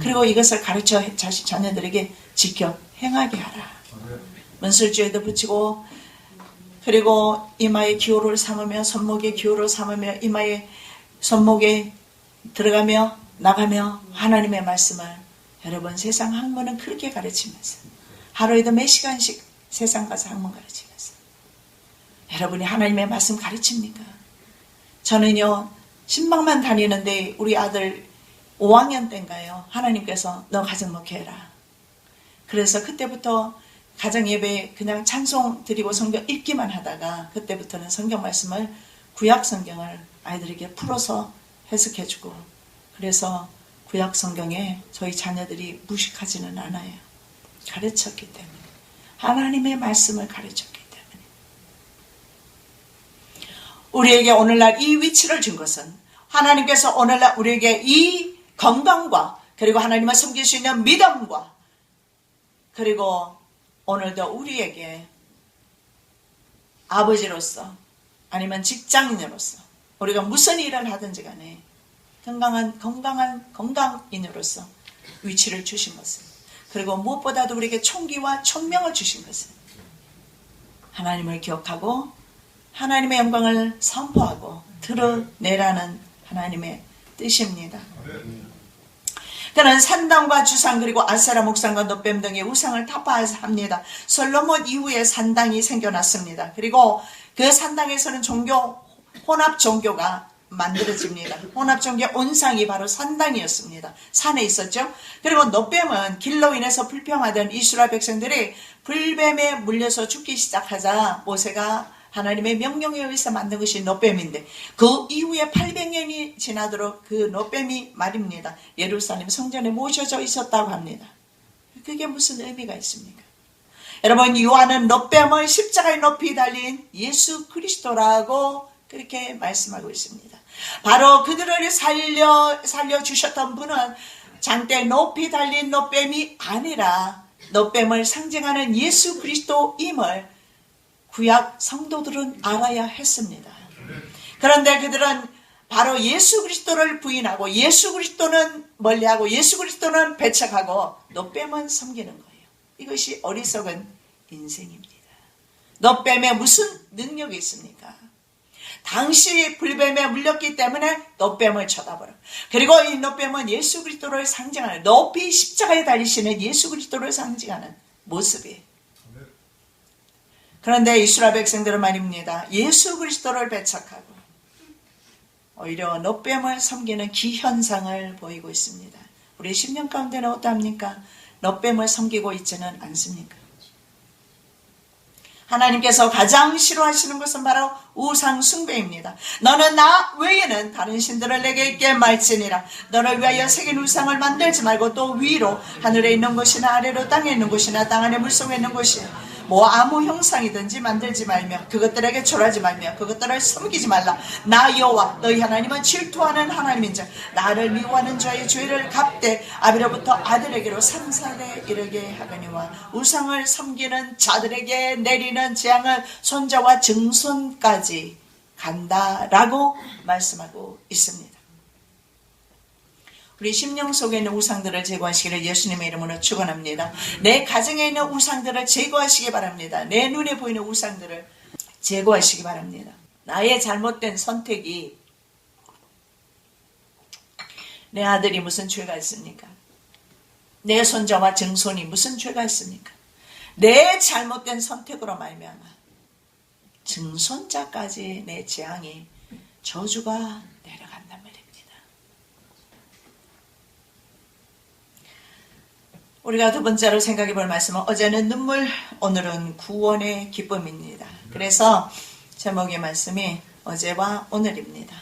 Speaker 1: 그리고 이것을 가르쳐 자식 자녀들에게 지켜 행하게 하라. 문술주에도 붙이고 그리고 이마에 기호를 삼으며 손목에 기호를 삼으며 이마에 손목에 들어가며 나가며 하나님의 말씀을 여러분 세상 학문은 그렇게 가르치면서 하루에도 몇 시간씩 세상 가서 학문 가르치면서 여러분이 하나님의 말씀 가르칩니까? 저는요 신방만 다니는데 우리 아들 5학년 때인가요? 하나님께서 너 가정 목회해라. 그래서 그때부터 가정 예배 그냥 찬송 드리고 성경 읽기만 하다가 그때부터는 성경 말씀을 구약 성경을 아이들에게 풀어서 해석해주고 그래서 구약 성경에 저희 자녀들이 무식하지는 않아요. 가르쳤기 때문에 하나님의 말씀을 가르쳤기 때문에 우리에게 오늘날 이 위치를 준 것은 하나님께서 오늘날 우리에게 이 건강과 그리고 하나님을 섬길 수 있는 믿음과 그리고 오늘도 우리에게 아버지로서 아니면 직장인으로서 우리가 무슨 일을 하든지 간에 건강인으로서 위치를 주신 것은 그리고 무엇보다도 우리에게 총기와 총명을 주신 것은 하나님을 기억하고 하나님의 영광을 선포하고 드러내라는 하나님의 뜻입니다. 그는 산당과 주상 그리고 아세라 목상과 놋뱀 등의 우상을 타파합니다. 솔로몬 이후에 산당이 생겨났습니다. 그리고 그 산당에서는 혼합 종교가 만들어집니다. 혼합 종교 온상이 바로 산당이었습니다. 산에 있었죠. 그리고 놋뱀은 길로 인해서 불평하던 이스라엘 백성들이 불뱀에 물려서 죽기 시작하자 모세가 하나님의 명령에 의해서 만든 것이 놋뱀인데 그 이후에 800년이 지나도록 그 놋뱀이 말입니다. 예루살렘 성전에 모셔져 있었다고 합니다. 그게 무슨 의미가 있습니까? 여러분 요한은 놋뱀을 십자가에 높이 달린 예수 그리스도라고 그렇게 말씀하고 있습니다. 바로 그들을 살려주셨던 분은 장대 높이 달린 놋뱀이 아니라 놋뱀을 상징하는 예수 그리스도임을 구약 성도들은 알아야 했습니다. 그런데 그들은 바로 예수 그리스도를 부인하고 예수 그리스도는 멀리하고 예수 그리스도는 배척하고 놋뱀은 섬기는 거예요. 이것이 어리석은 인생입니다. 놋뱀에 무슨 능력이 있습니까? 당시 불뱀에 물렸기 때문에 놋뱀을 쳐다보라. 그리고 이 놋뱀은 예수 그리스도를 상징하는 높이 십자가에 달리시는 예수 그리스도를 상징하는 모습이에요. 그런데 이스라엘 백성들은 말입니다. 예수 그리스도를 배척하고 오히려 놋뱀을 섬기는 기현상을 보이고 있습니다. 우리 10년 가운데는 어떠합니까? 놋뱀을 섬기고 있지는 않습니까? 하나님께서 가장 싫어하시는 것은 바로 우상 숭배입니다. 너는 나 외에는 다른 신들을 내게 있게 말지니라. 너를 위하여 새긴 우상을 만들지 말고 또 위로 하늘에 있는 곳이나 아래로 땅에 있는 곳이나 땅 안에 물속에 있는 곳이나 뭐 아무 형상이든지 만들지 말며 그것들에게 절하지 말며 그것들을 섬기지 말라. 나 여호와 너희 하나님은 질투하는 하나님인즉 나를 미워하는 자의 죄를 갚되 아비로부터 아들에게로 산산에 이르게 하거니와 우상을 섬기는 자들에게 내리는 재앙은 손자와 증손까지 간다라고 말씀하고 있습니다. 우리 심령 속에 있는 우상들을 제거하시기를 예수님의 이름으로 축원합니다. 내 가정에 있는 우상들을 제거하시기 바랍니다. 내 눈에 보이는 우상들을 제거하시기 바랍니다. 나의 잘못된 선택이 내 아들이 무슨 죄가 있습니까? 내 손자와 증손이 무슨 죄가 있습니까? 내 잘못된 선택으로 말미암아 증손자까지 내 재앙이 저주가 내려간단 말입니다. 우리가 두 번째로 생각해 볼 말씀은 어제는 눈물, 오늘은 구원의 기쁨입니다. 그래서 제목의 말씀이 어제와 오늘입니다.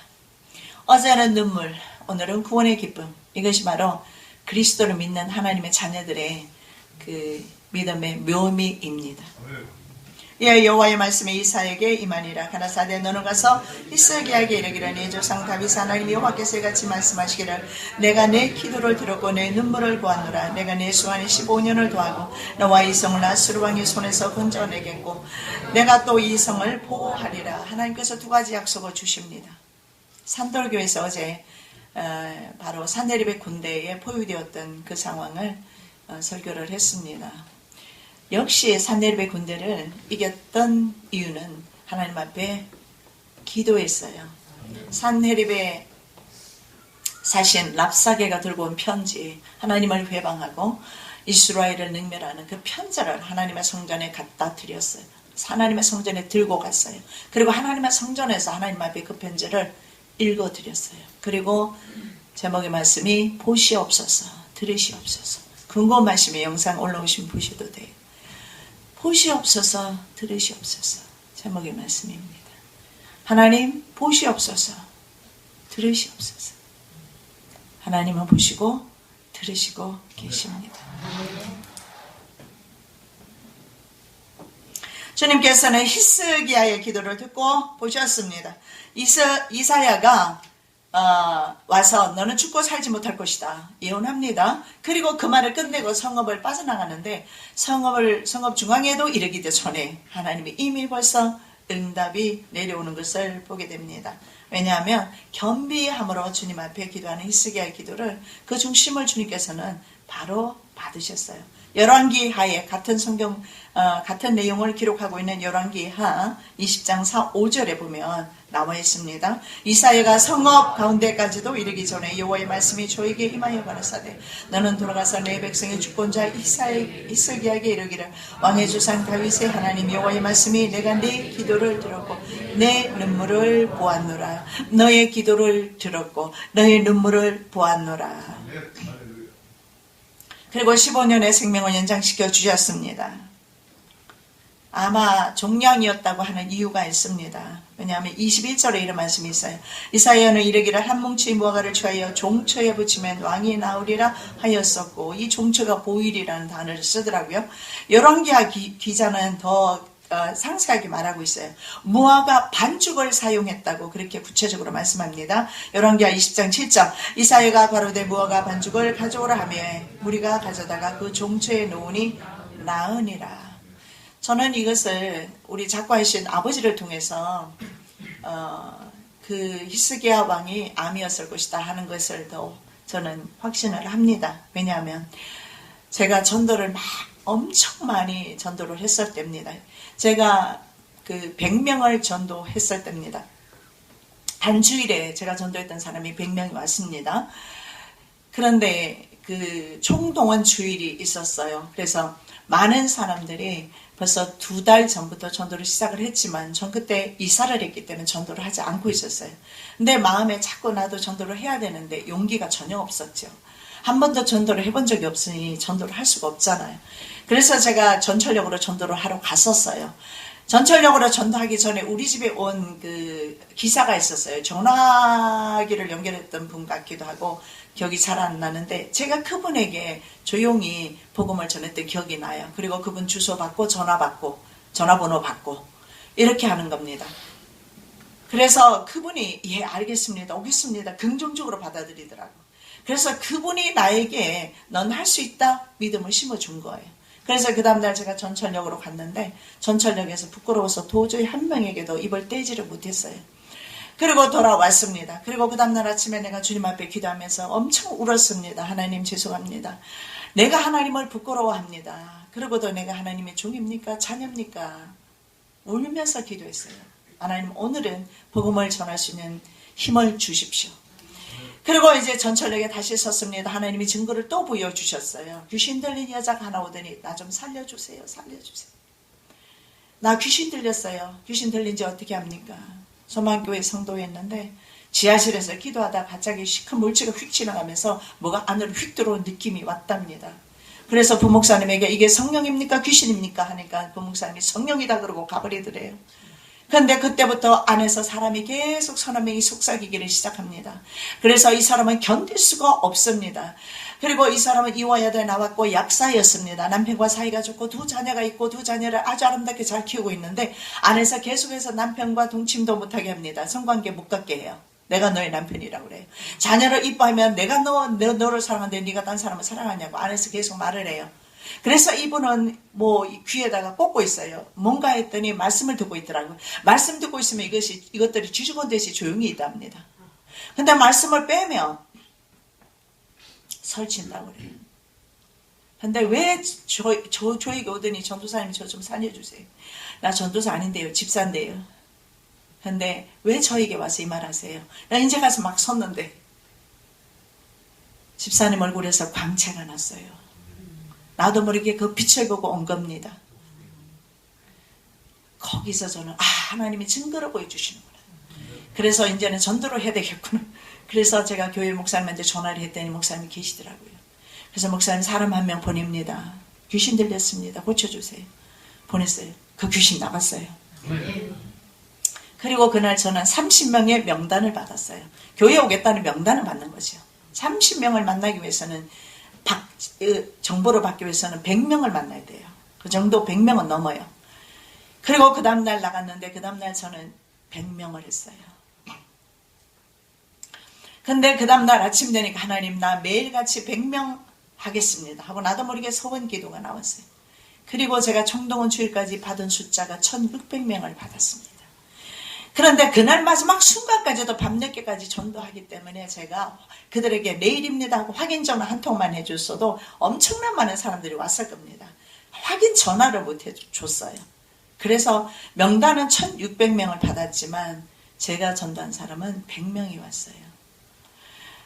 Speaker 1: 어제는 눈물, 오늘은 구원의 기쁨. 이것이 바로 그리스도를 믿는 하나님의 자녀들의 그 믿음의 묘미입니다. 예, 여호와의 말씀이 이사에게 임하니라. 가라사대 너는 가서 히스기야에게 이르기를 네 조상 다윗 하나님 여호와께서 이같이 말씀하시기를 내가 내 기도를 들었고 내 눈물을 보았노라. 내가 내 수완이 15년을 더하고 너와 이 성을 아수르 왕의 손에서 건져내겠고 내가 또 이 성을 보호하리라. 하나님께서 두 가지 약속을 주십니다. 산돌교에서 어제 바로 산헤립의 군대에 포위되었던 그 상황을 설교를 했습니다. 역시 산헤립의 군대를 이겼던 이유는 하나님 앞에 기도했어요. 산헤립의 사신 랍사게가 들고 온 편지, 하나님을 회방하고 이스라엘을 능멸하는 그 편지를 하나님의 성전에 갖다 드렸어요. 하나님의 성전에 들고 갔어요. 그리고 하나님의 성전에서 하나님 앞에 그 편지를 읽어드렸어요. 그리고 제목의 말씀이 보시옵소서, 들으시옵소서. 궁금하시면 영상 올라오시면 보셔도 돼요. 보시옵소서, 들으시옵소서. 제목의 말씀입니다. 하나님 보시옵소서, 들으시옵소서. 하나님은 보시고 들으시고 계십니다. 주님께서는 히스기야의 기도를 듣고 보셨습니다. 이사야가 와서 너는 죽고 살지 못할 것이다 예언합니다. 그리고 그 말을 끝내고 성읍을 빠져나가는데 성읍 중앙에도 이르기도 전에 하나님이 이미 벌써 응답이 내려오는 것을 보게 됩니다. 왜냐하면 겸비함으로 주님 앞에 기도하는 히스기야의 기도를 그 중심을 주님께서는 바로 받으셨어요. 열왕기하에 같은 성경 같은 내용을 기록하고 있는 열왕기하 20장 4, 5절에 보면 나와 있습니다. 이사야가 성읍 가운데까지도 이르기 전에 여호와의 말씀이 저에게 임하여 가라사대 너는 돌아가서 내 백성의 주권자 히스기야에게 이르기를 왕의 조상 다윗의 하나님 여호와의 말씀이 내가 네 기도를 들었고 내 눈물을 보았노라. 너의 기도를 들었고 너의 눈물을 보았노라. 그리고 15년의 생명을 연장시켜 주셨습니다. 아마 종량이었다고 하는 이유가 있습니다. 왜냐하면 21절에 이런 말씀이 있어요. 이사야는 이르기를 한 뭉치 무화과를 취하여 종처에 붙이면 왕이 나오리라 하였었고 이 종처가 보일이라는 단어를 쓰더라고요. 열왕기하 기자는 더 상세하게 말하고 있어요. 무화과 반죽을 사용했다고 그렇게 구체적으로 말씀합니다. 열왕기하 20장 7절 이사야가 가로되 무화과 반죽을 가져오라 하며 무리가 가져다가 그 종처에 놓으니 나으니라. 저는 이것을 우리 작가이신 아버지를 통해서 그 히스기야 왕이 암이었을 것이다 하는 것을 더 저는 확신을 합니다. 왜냐하면 제가 전도를 엄청 많이 전도를 했을 때입니다. 제가 그 100명을 전도했을 때입니다. 한 주일에 제가 전도했던 사람이 100명이 왔습니다. 그런데 그 총동원 주일이 있었어요. 그래서 많은 사람들이 벌써 2달 전부터 전도를 시작을 했지만 전 그때 이사를 했기 때문에 전도를 하지 않고 있었어요. 근데 마음에 자꾸 나도 전도를 해야 되는데 용기가 전혀 없었죠. 한 번도 전도를 해본 적이 없으니 전도를 할 수가 없잖아요. 그래서 제가 전철역으로 전도를 하러 갔었어요. 전철역으로 전도하기 전에 우리 집에 온 그 기사가 있었어요. 전화기를 연결했던 분 같기도 하고 기억이 잘 안 나는데 제가 그분에게 조용히 복음을 전했던 기억이 나요. 그리고 그분 주소 받고 전화 받고 전화번호 받고 이렇게 하는 겁니다. 그래서 그분이 예 알겠습니다 오겠습니다 긍정적으로 받아들이더라고. 그래서 그분이 나에게 넌 할 수 있다 믿음을 심어준 거예요. 그래서 그 다음날 제가 전철역으로 갔는데 전철역에서 부끄러워서 도저히 한 명에게도 입을 떼지를 못했어요. 그리고 돌아왔습니다. 그리고 그 다음날 아침에 내가 주님 앞에 기도하면서 엄청 울었습니다. 하나님 죄송합니다. 내가 하나님을 부끄러워합니다. 그러고도 내가 하나님의 종입니까? 자녀입니까? 울면서 기도했어요. 하나님 오늘은 복음을 전할 수 있는 힘을 주십시오. 그리고 이제 전철역에 다시 섰습니다. 하나님이 증거를 또 보여주셨어요. 귀신 들린 여자가 하나 오더니 나 좀 살려주세요. 살려주세요. 나 귀신 들렸어요. 귀신 들린지 어떻게 합니까? 소망교회 성도였는데 지하실에서 기도하다 갑자기 시큰 물체가 휙 지나가면서 뭐가 안으로 휙 들어온 느낌이 왔답니다. 그래서 부목사님에게 이게 성령입니까? 귀신입니까? 하니까 부목사님이 성령이다 그러고 가버리더래요. 그런데 그때부터 안에서 사람이 계속 서너 명이 속삭이기를 시작합니다. 그래서 이 사람은 견딜 수가 없습니다. 그리고 이 사람은 이화여대에 나왔고 약사였습니다. 남편과 사이가 좋고 두 자녀가 있고 두 자녀를 아주 아름답게 잘 키우고 있는데 안에서 계속해서 남편과 동침도 못하게 합니다. 성관계 못 갖게 해요. 내가 너의 남편이라고 그래요. 자녀를 이뻐하면 내가 너를 사랑하는데 네가 딴 사람을 사랑하냐고 안에서 계속 말을 해요. 그래서 이분은 뭐 귀에다가 꽂고 있어요. 뭔가 했더니 말씀을 듣고 있더라고요. 말씀 듣고 있으면 이것들이 쥐죽은 듯이 조용히 있답니다. 근데 말씀을 빼면 설친다고 그래요. 근데 왜 저에게 오더니 전도사님 저 좀 살려주세요. 나 전도사 아닌데요. 집사인데요. 근데 왜 저에게 와서 이 말 하세요? 나 이제 가서 막 섰는데 집사님 얼굴에서 광채가 났어요. 나도 모르게 그 빛을 보고 온 겁니다. 거기서 저는 하나님이 증거를 보여주시는구나. 그래서 이제는 전도를 해야 되겠구나. 그래서 제가 교회 목사님한테 전화를 했더니 목사님이 계시더라고요. 그래서 목사님 사람 한 명 보냅니다. 귀신 들렸습니다. 고쳐주세요. 보냈어요. 그 귀신 나갔어요. 그리고 그날 저는 30명의 명단을 받았어요. 교회 오겠다는 명단을 받는 거죠. 30명을 만나기 위해서는 정보를 받기 위해서는 100명을 만나야 돼요. 그 정도 100명은 넘어요. 그리고 그 다음날 나갔는데 그 다음날 저는 100명을 했어요. 근데 그 다음날 아침 되니까 하나님 나 매일같이 100명 하겠습니다 하고 나도 모르게 소원 기도가 나왔어요. 그리고 제가 청동원 주일까지 받은 숫자가 1600명을 받았습니다. 그런데 그날 마지막 순간까지도 밤늦게까지 전도하기 때문에 제가 그들에게 내일입니다 하고 확인 전화 한 통만 해줬어도 엄청난 많은 사람들이 왔을 겁니다. 확인 전화를 못 해줬어요. 그래서 명단은 1600명을 받았지만 제가 전도한 사람은 100명이 왔어요.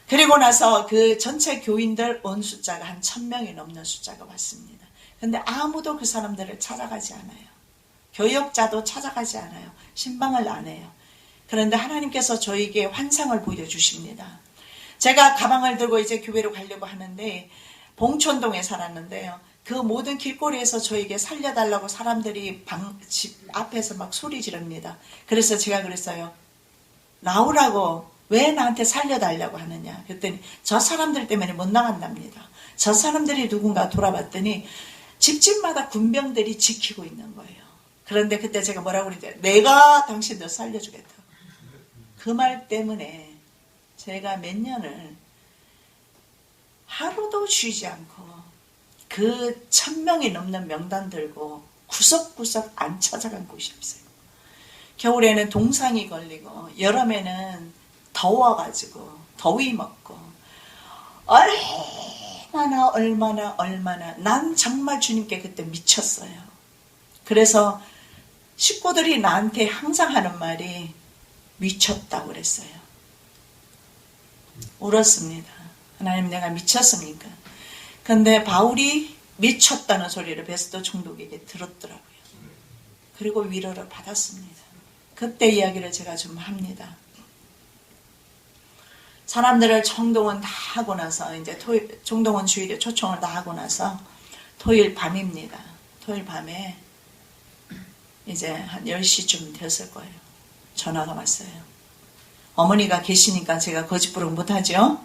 Speaker 1: 그리고 나서 그 전체 교인들 온 숫자가 한 1000명이 넘는 숫자가 왔습니다. 근데 아무도 그 사람들을 찾아가지 않아요. 교역자도 찾아가지 않아요. 신방을 안 해요. 그런데 하나님께서 저에게 환상을 보여주십니다. 제가 가방을 들고 이제 교회로 가려고 하는데 봉천동에 살았는데요. 그 모든 길거리에서 저에게 살려달라고 사람들이 집 앞에서 막 소리 지릅니다. 그래서 제가 그랬어요. 나오라고 왜 나한테 살려달라고 하느냐. 그랬더니 저 사람들 때문에 못 나간답니다. 저 사람들이 누군가 돌아봤더니 집집마다 군병들이 지키고 있는 거예요. 그런데 그때 제가 뭐라고 그랬더니 내가 당신들 살려주겠다. 그 말 때문에 제가 몇 년을 하루도 쉬지 않고 그 1000명이 넘는 명단 들고 구석구석 안 찾아간 곳이 없어요. 겨울에는 동상이 걸리고 여름에는 더워가지고 더위 먹고 얼마나 난 정말 주님께 그때 미쳤어요. 그래서 식구들이 나한테 항상 하는 말이 미쳤다고 그랬어요. 울었습니다. 하나님 내가 미쳤습니까? 근데 바울이 미쳤다는 소리를 베스도 총독에게 들었더라고요. 그리고 위로를 받았습니다. 그때 이야기를 제가 좀 합니다. 사람들을 총동원 다 하고 나서 이제 총동원 주일에 초청을 다 하고 나서 토요일 밤입니다. 토요일 밤에 이제 한 10시쯤 됐을 거예요. 전화가 왔어요. 어머니가 계시니까 제가 거짓부르 못하죠.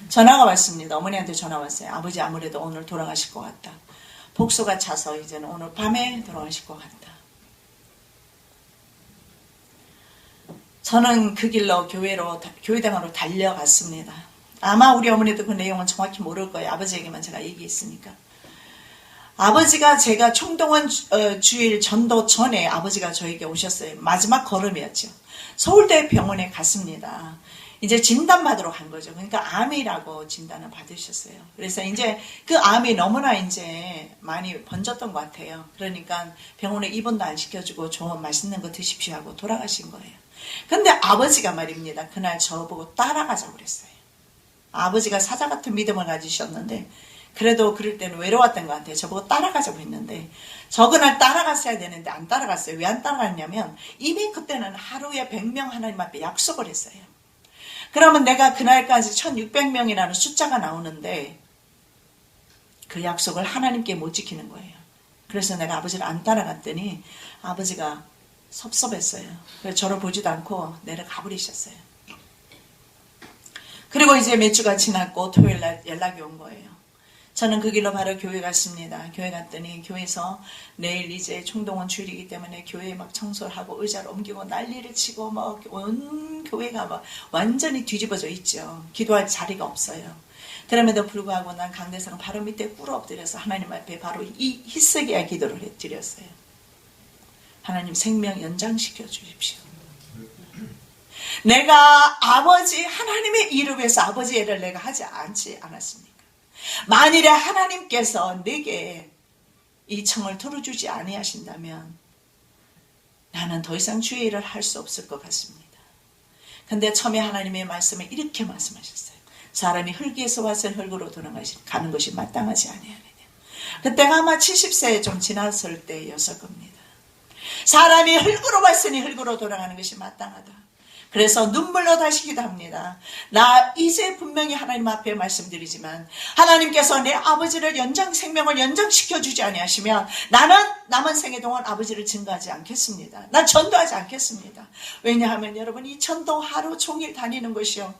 Speaker 1: 전화가 왔습니다. 어머니한테 전화 왔어요. 아버지 아무래도 오늘 돌아가실 것 같다. 복수가 차서 이제는 오늘 밤에 돌아가실 것 같다. 저는 그 길로 교회당으로 달려갔습니다. 아마 우리 어머니도 그 내용은 정확히 모를 거예요. 아버지에게만 제가 얘기했으니까. 아버지가 제가 총동원 주일 전도 전에 아버지가 저에게 오셨어요. 마지막 걸음이었죠. 서울대 병원에 갔습니다. 이제 진단받으러 간 거죠. 그러니까 암이라고 진단을 받으셨어요. 그래서 이제 그 암이 너무나 이제 많이 번졌던 것 같아요. 그러니까 병원에 입원도 안 시켜주고 좋은 맛있는 거 드십시오 하고 돌아가신 거예요. 근데 아버지가 말입니다. 그날 저보고 따라가자고 그랬어요. 아버지가 사자 같은 믿음을 가지셨는데 그래도 그럴 때는 외로웠던 것 같아요. 저보고 따라가자고 했는데 저그날 따라갔어야 되는데 안 따라갔어요. 왜 안 따라갔냐면 이미 그때는 하루에 100명 하나님 앞에 약속을 했어요. 그러면 내가 그날까지 1600명이라는 숫자가 나오는데 그 약속을 하나님께 못 지키는 거예요. 그래서 내가 아버지를 안 따라갔더니 아버지가 섭섭했어요. 그래서 저를 보지도 않고 내려가 버리셨어요. 그리고 이제 몇 주가 지났고 토요일날 연락이 온 거예요. 저는 그 길로 바로 교회 갔습니다. 교회 갔더니 교회에서 내일 이제 총동원 주일이기 때문에 교회에 막 청소를 하고 의자를 옮기고 난리를 치고 막 온 교회가 막 완전히 뒤집어져 있죠. 기도할 자리가 없어요. 그럼에도 불구하고 난 강대상 바로 밑에 꿇어 엎드려서 하나님 앞에 바로 이 히스기야 기도를 드렸어요. 하나님 생명 연장시켜 주십시오. 내가 아버지 하나님의 이름에서 아버지 애를 내가 하지 않았습니까? 만일에 하나님께서 내게 이 청을 들어주지 아니하신다면 나는 더 이상 주의 일을 할 수 없을 것 같습니다. 근데 처음에 하나님의 말씀을 이렇게 말씀하셨어요. 사람이 흙에서 와서 흙으로 돌아가는 것이 마땅하지 아니하느냐. 그때가 아마 70세 좀 지났을 때였을 겁니다. 사람이 흙으로 왔으니 흙으로 돌아가는 것이 마땅하다. 그래서 눈물로 다시 기도합니다. 나 이제 분명히 하나님 앞에 말씀드리지만 하나님께서 내 아버지를 생명을 연장시켜 주지 아니하시면 나는 남은 생애 동안 아버지를 증거하지 않겠습니다. 난 전도하지 않겠습니다. 왜냐하면 여러분 이 전도 하루 종일 다니는 것이요.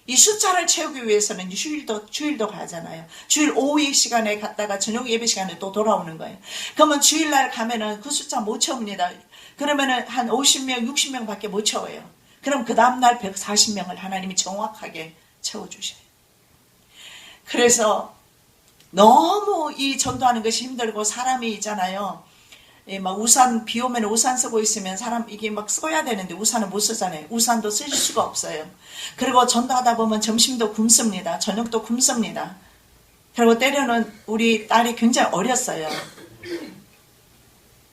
Speaker 1: 이 숫자를 채우기 위해서는 주일도 가잖아요. 주일 오후 시간에 갔다가 저녁 예배 시간에 또 돌아오는 거예요. 그러면 주일날 가면은 그 숫자 못 채웁니다. 그러면은 한 50명, 60명 밖에 못 채워요. 그럼 그 다음날 140명을 하나님이 정확하게 채워주셔요. 그래서 너무 이 전도하는 것이 힘들고 사람이 있잖아요. 막 우산, 비 오면 우산 쓰고 있으면 사람 이게 막 써야 되는데 우산을 못 쓰잖아요. 우산도 쓸 수가 없어요. 그리고 전도하다 보면 점심도 굶습니다. 저녁도 굶습니다. 그리고 때로는 우리 딸이 굉장히 어렸어요.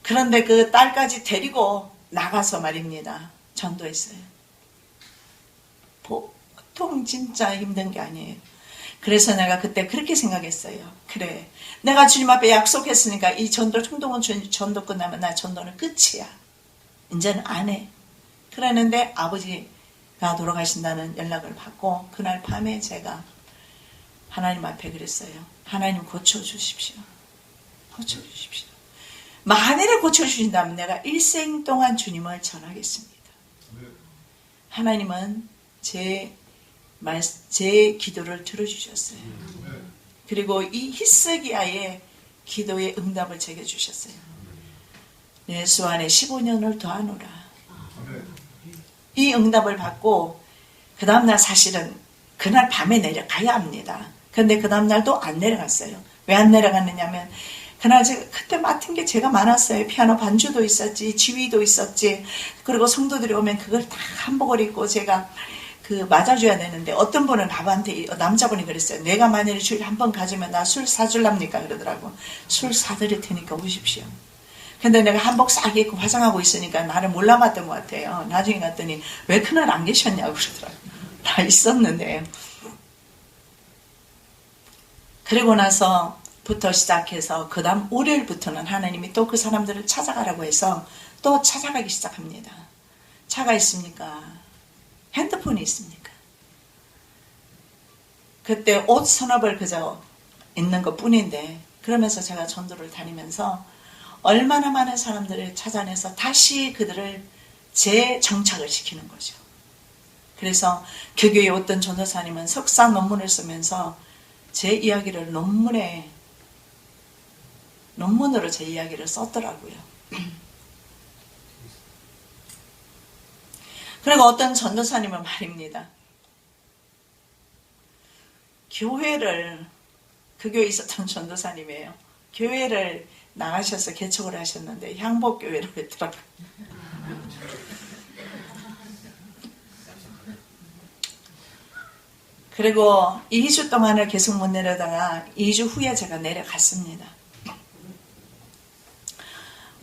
Speaker 1: 그런데 그 딸까지 데리고 나가서 말입니다. 전도했어요. 보통 진짜 힘든 게 아니에요. 그래서 내가 그때 그렇게 생각했어요. 그래, 내가 주님 앞에 약속했으니까 이 전도 총동원 전도 끝나면 나 전도는 끝이야. 이제는 안 해. 그랬는데 아버지가 돌아가신다는 연락을 받고 그날 밤에 제가 하나님 앞에 그랬어요. 하나님 고쳐주십시오. 고쳐주십시오. 만일에 고쳐주신다면 내가 일생 동안 주님을 전하겠습니다. 하나님은 제 기도를 들어주셨어요. 그리고 이 히스기야의 기도의 응답을 제게 주셨어요. 예수 안에 15년을 더하노라. 이 응답을 받고 그 다음날 사실은 그날 밤에 내려가야 합니다. 그런데 그 다음날도 안 내려갔어요. 왜 안 내려갔느냐면 그날 그때 맡은 게 제가 많았어요. 피아노 반주도 있었지, 지휘도 있었지. 그리고 성도들이 오면 그걸 다 한복을 입고 제가 맞아줘야 되는데 어떤 분은 나한테 남자분이 그랬어요. 내가 만약에 주일 한 번 가지면 나 술 사줄랍니까? 그러더라고. 술 사드릴 테니까 오십시오. 근데 내가 한복 싹 입고 화장하고 있으니까 나를 몰라봤던 것 같아요. 나중에 갔더니 왜 그날 안 계셨냐고 그러더라고. 다 있었는데. 그리고 나서부터 시작해서 그 다음 월요일부터는 하나님이 또 그 사람들을 찾아가라고 해서 또 찾아가기 시작합니다. 차가 있습니까? 핸드폰이 있습니까? 그때 옷 서너벌 그저 있는 것 뿐인데 그러면서 제가 전도를 다니면서 얼마나 많은 사람들을 찾아내서 다시 그들을 재정착을 시키는 거죠. 그래서 교교의 어떤 전도사님은 석사 논문을 쓰면서 제 이야기를 논문으로 제 이야기를 썼더라고요. 그리고 어떤 전도사님은 말입니다. 그 교회에 있었던 전도사님이에요. 교회를 나가셔서 개척을 하셨는데 향복교회로 했더라고요. 그리고 2주 동안을 계속 못 내려다가 2주 후에 제가 내려갔습니다.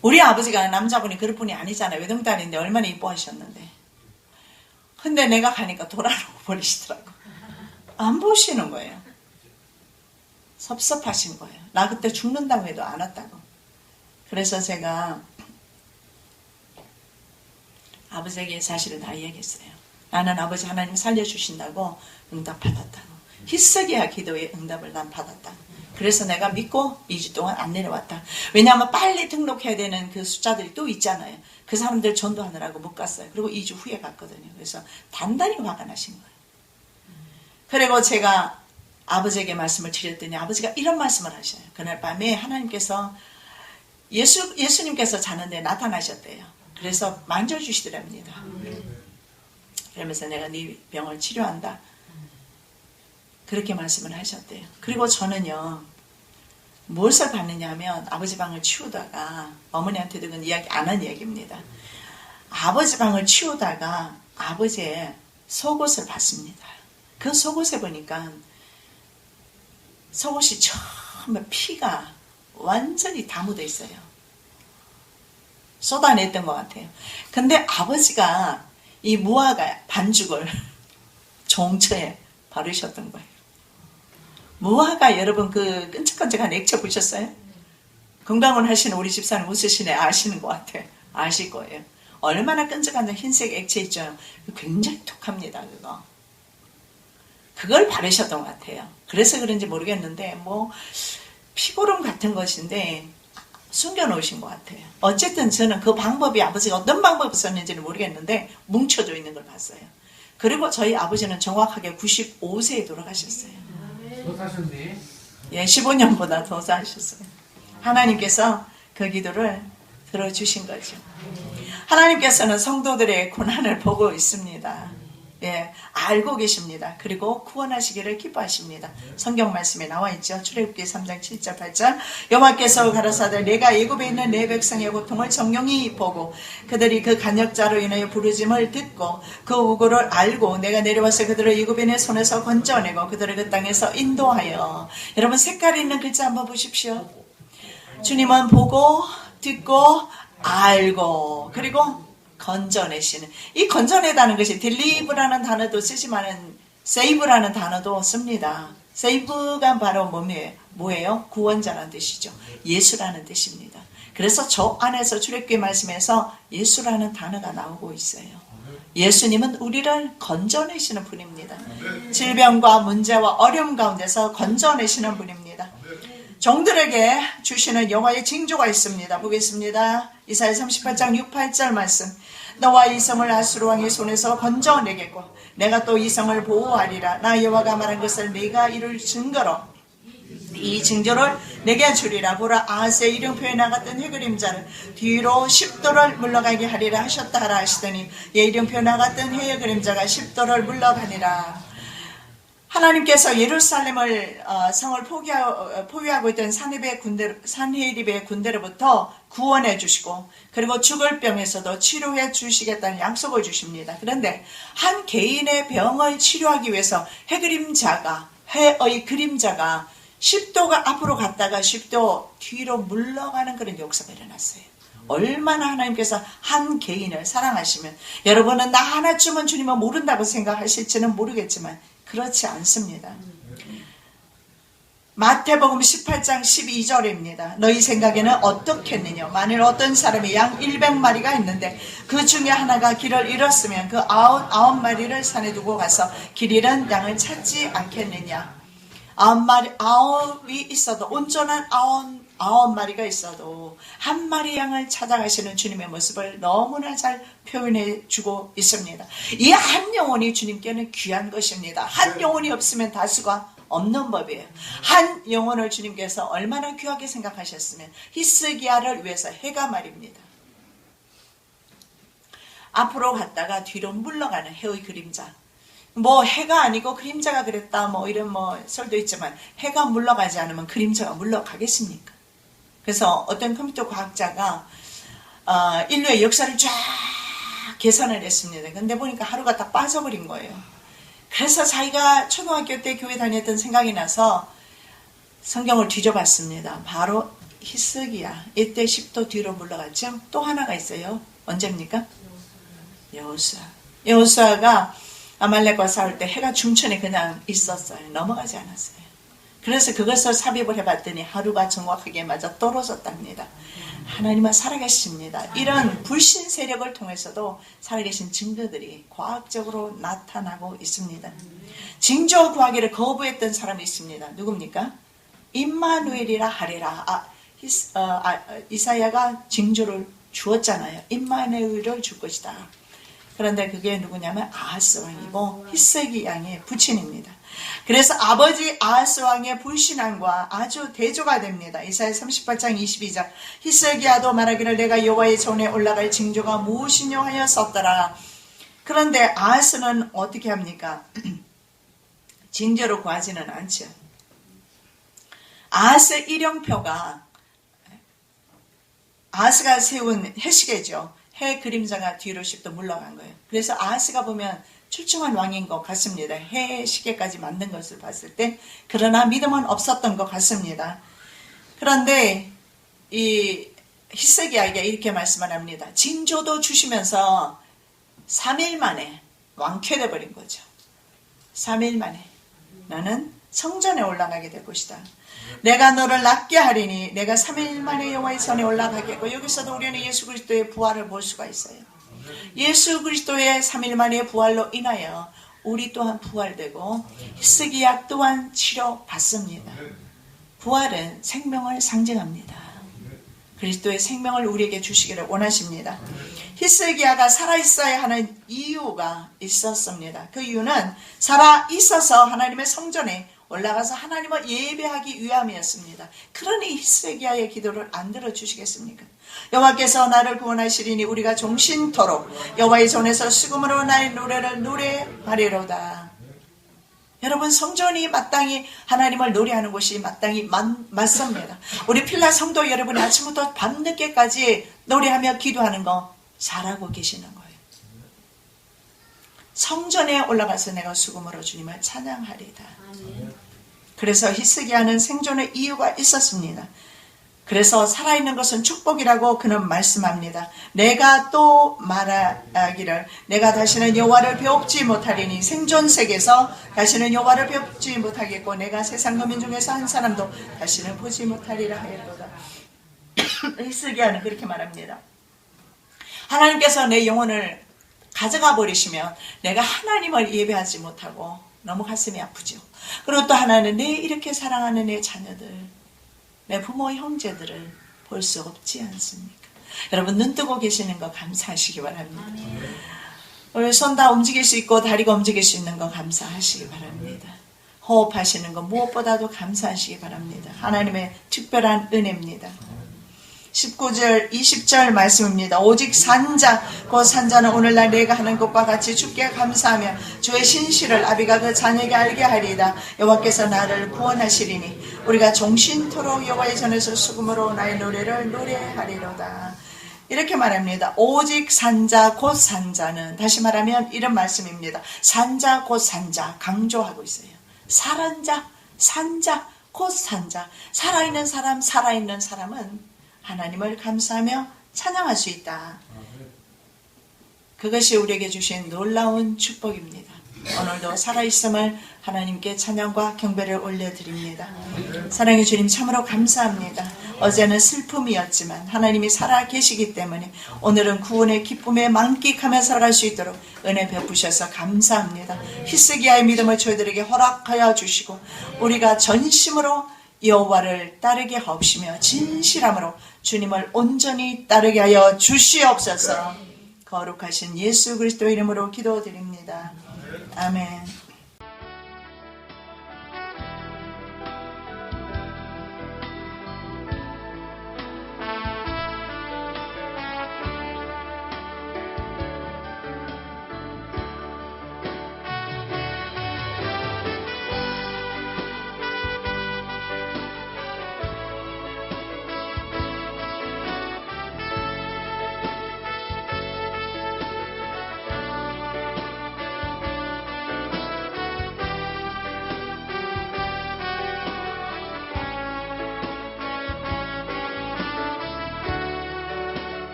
Speaker 1: 우리 아버지가 남자분이 그럴 분이 아니잖아요. 외동딸인데 얼마나 이뻐하셨는데. 근데 내가 가니까 돌아오고 버리시더라고. 안 보시는 거예요. 섭섭하신 거예요. 나 그때 죽는다고 해도 안 왔다고. 그래서 제가 아버지에게 사실을 다 이야기했어요. 나는 아버지 하나님 살려주신다고 응답 받았다고. 희석이야 기도의 응답을 난 받았다. 그래서 내가 믿고 2주 동안 안 내려왔다. 왜냐하면 빨리 등록해야 되는 그 숫자들이 또 있잖아요. 그 사람들 전도하느라고 못 갔어요. 그리고 2주 후에 갔거든요. 그래서 단단히 화가 나신 거예요. 그리고 제가 아버지에게 말씀을 드렸더니 아버지가 이런 말씀을 하셔요. 그날 밤에 하나님께서 예수님께서 자는데 나타나셨대요. 그래서 만져주시더랍니다. 그러면서 내가 네 병을 치료한다. 그렇게 말씀을 하셨대요. 그리고 저는요, 무엇을 봤느냐 하면 아버지 방을 치우다가, 어머니한테도 그건 이야기 안 한 이야기입니다. 아버지 방을 치우다가 아버지의 속옷을 봤습니다. 그 속옷에 보니까 속옷이 처음에 피가 완전히 다 묻어 있어요. 쏟아냈던 것 같아요. 근데 아버지가 이 무화과 반죽을 종처에 바르셨던 거예요. 무화과 여러분 그 끈적끈적한 액체 보셨어요? 건강을 하시는 우리 집사님 웃으시네. 아시는 것 같아요. 아실 거예요. 얼마나 끈적한 흰색 액체 있죠? 굉장히 톡합니다. 그걸 바르셨던 것 같아요. 그래서 그런지 모르겠는데 뭐 피고름 같은 것인데 숨겨놓으신 것 같아요. 어쨌든 저는 그 방법이 아버지가 어떤 방법을 썼는지는 모르겠는데 뭉쳐져 있는 걸 봤어요. 그리고 저희 아버지는 정확하게 95세에 돌아가셨어요.
Speaker 2: 더 사셨네.
Speaker 1: 예, 15년보다 더 사셨어요. 하나님께서 그 기도를 들어주신 거죠. 하나님께서는 성도들의 고난을 보고 있습니다. 예, 알고 계십니다. 그리고 구원하시기를 기뻐하십니다. 성경 말씀에 나와 있죠. 출애굽기 3장 7절 8절 여호와께서 가라사대 내가 애굽에 있는 내 백성의 고통을 정령히 보고 그들이 그 간역자로 인하여 부르짐을 듣고 그 우고를 알고 내가 내려와서 그들을 애굽인의 손에서 건져내고 그들을 그 땅에서 인도하여. 여러분 색깔 있는 글자 한번 보십시오. 주님은 보고 듣고 알고 그리고 건져내시는. 이 건져내다는 것이 딜리브라는 단어도 쓰지만은 세이브라는 단어도 씁니다. 세이브가 바로 뭐예요? 구원자라는 뜻이죠. 예수라는 뜻입니다. 그래서 저 안에서 출애굽기 말씀에서 예수라는 단어가 나오고 있어요. 예수님은 우리를 건져내시는 분입니다. 질병과 문제와 어려움 가운데서 건져내시는 분입니다. 종들에게 주시는 여호와의 징조가 있습니다. 보겠습니다. 이사야 38장 6, 8절 말씀. 너와 이 성을 아수르 왕의 손에서 건져내겠고 내가 또 이 성을 보호하리라. 나 여호와가 말한 것을 네가 이룰 증거로 이 징조를 내게 주리라. 보라 아하스의 이름표에 나갔던 해그림자를 뒤로 10도를 물러가게 하리라 하셨다 하라 하시더니 예 이름표 나갔던 해의 그림자가 10도를 물러가니라. 하나님께서 예루살렘을 성을 포위하고 있던 산헤립의 군대로부터 구원해 주시고 그리고 죽을 병에서도 치료해 주시겠다는 약속을 주십니다. 그런데 한 개인의 병을 치료하기 위해서 해의 그림자가 10도가 앞으로 갔다가 10도 뒤로 물러가는 그런 역사가 일어났어요. 얼마나 하나님께서 한 개인을 사랑하시면 여러분은 나 하나쯤은 주님을 모른다고 생각하실지는 모르겠지만 그렇지 않습니다. 마태복음 18장 12절입니다. 너희 생각에는 어떻겠느냐? 만일 어떤 사람이 양 100마리가 있는데 그 중에 하나가 길을 잃었으면 그 99마리를 산에 두고 가서 길 잃은 양을 찾지 않겠느냐? 9이 있어도 온전한 9마리가 있어도 한 마리 양을 찾아가시는 주님의 모습을 너무나 잘 표현해 주고 있습니다. 이 한 영혼이 주님께는 귀한 것입니다. 한 영혼이 없으면 다수가 없는 법이에요. 한 영혼을 주님께서 얼마나 귀하게 생각하셨으면 히스기야를 위해서 해가 말입니다. 앞으로 갔다가 뒤로 물러가는 해의 그림자. 뭐 해가 아니고 그림자가 그랬다 뭐 이런 뭐 설도 있지만 해가 물러가지 않으면 그림자가 물러가겠습니까? 그래서 어떤 컴퓨터 과학자가 인류의 역사를 쫙 계산을 했습니다. 근데 보니까 하루가 다 빠져버린 거예요. 그래서 자기가 초등학교 때 교회 다녔던 생각이 나서 성경을 뒤져봤습니다. 바로 히스기야. 이때 10도 뒤로 물러갔죠. 또 하나가 있어요. 언제입니까? 여호수아. 여호수아가 아말렉과 싸울 때 해가 중천에 그냥 있었어요. 넘어가지 않았어요. 그래서 그것을 삽입을 해봤더니 하루가 정확하게 맞아 떨어졌답니다. 하나님은 살아계십니다. 이런 불신 세력을 통해서도 살아계신 증거들이 과학적으로 나타나고 있습니다. 징조 구하기를 거부했던 사람이 있습니다. 누굽니까? 임마누엘이라 하리라. 이사야가 징조를 주었잖아요. 임마누엘을 줄 것이다. 그런데 그게 누구냐면 아하스 왕이고 히스기 왕의 부친입니다. 그래서 아버지 아하스 왕의 불신앙과 아주 대조가 됩니다. 이사야 38장 22절 히스기야도 말하기를 내가 여호와의 전에 올라갈 징조가 무엇이뇨 하여 썼더라. 그런데 아하스는 어떻게 합니까? 징조로 구하지는 않죠. 아하스 일령표가 아하스가 세운 해시계죠. 해 그림자가 뒤로 10도 물러간 거예요. 그래서 아하스가 보면 출중한 왕인 것 같습니다. 해 시계까지 만든 것을 봤을 때. 그러나 믿음은 없었던 것 같습니다. 그런데 이 히스기야에게 이렇게 말씀을 합니다. 징조도 주시면서 3일 만에 왕쾌돼 버린 거죠. 3일 만에 나는 성전에 올라가게 될 것이다. 내가 너를 낫게 하리니 내가 3일 만에 여호와의 전에 올라가겠고, 여기서도 우리는 예수 그리스도의 부활을 볼 수가 있어요. 예수 그리스도의 3일 만의 부활로 인하여 우리 또한 부활되고 히스기야 또한 치료받습니다. 부활은 생명을 상징합니다. 그리스도의 생명을 우리에게 주시기를 원하십니다. 히스기야가 살아있어야 하는 이유가 있었습니다. 그 이유는 살아있어서 하나님의 성전에 올라가서 하나님을 예배하기 위함이었습니다. 그러니 히스기야의 기도를 안 들어주시겠습니까? 여호와께서 나를 구원하시리니 우리가 종신토록 여호와의 손에서 수금으로 나의 노래를 노래하리로다. 여러분, 성전이 마땅히 하나님을 노래하는 곳이 마땅히 맞습니다. 우리 필라 성도 여러분이 아침부터 밤늦게까지 노래하며 기도하는 거 잘하고 계시는 거예요. 성전에 올라가서 내가 수금으로 주님을 찬양하리다. 그래서 히스기야는 생존의 이유가 있었습니다. 그래서 살아있는 것은 축복이라고 그는 말씀합니다. 내가 또 말하기를 내가 다시는 여호와를 배웁지 못하리니, 생존sek에서 다시는 여호와를 배웁지 못하겠고 내가 세상 거민 중에서 한 사람도 다시는 보지 못하리라 하였도다. 히스기야는 그렇게 말합니다. 하나님께서 내 영혼을 가져가 버리시면 내가 하나님을 예배하지 못하고 너무 가슴이 아프죠. 그리고 또 하나는 내 이렇게 사랑하는 내 자녀들, 내 부모 형제들을 볼 수 없지 않습니까? 여러분, 눈 뜨고 계시는 거 감사하시기 바랍니다. 우리 손 다 움직일 수 있고 다리가 움직일 수 있는 거 감사하시기 바랍니다. 호흡하시는 거 무엇보다도 감사하시기 바랍니다. 하나님의 특별한 은혜입니다. 19절 20절 말씀입니다. 오직 산자 곧 산자는 오늘날 내가 하는 것과 같이 주께 감사하며 주의 신실을 아비가 그 자녀에게 알게 하리이다. 여호와께서 나를 구원하시리니 우리가 종신토록 여호와의 전에서 수금으로 나의 노래를 노래하리로다. 이렇게 말합니다. 오직 산자 곧 산자는, 다시 말하면 이런 말씀입니다. 산자 곧 산자, 강조하고 있어요. 살한자, 산자 곧 산자. 살아있는 사람, 살아있는 사람은 하나님을 감사하며 찬양할 수 있다. 그것이 우리에게 주신 놀라운 축복입니다. 오늘도 살아있음을 하나님께 찬양과 경배를 올려드립니다. 사랑의 주님, 참으로 감사합니다. 어제는 슬픔이었지만 하나님이 살아계시기 때문에 오늘은 구원의 기쁨에 만끽하며 살아갈 수 있도록 은혜 베푸셔서 감사합니다. 히스기야의 믿음을 저희들에게 허락하여 주시고 우리가 전심으로 여호와를 따르게 하옵시며 진실함으로 주님을 온전히 따르게 하여 주시옵소서. 거룩하신 예수 그리스도 이름으로 기도드립니다. 아멘.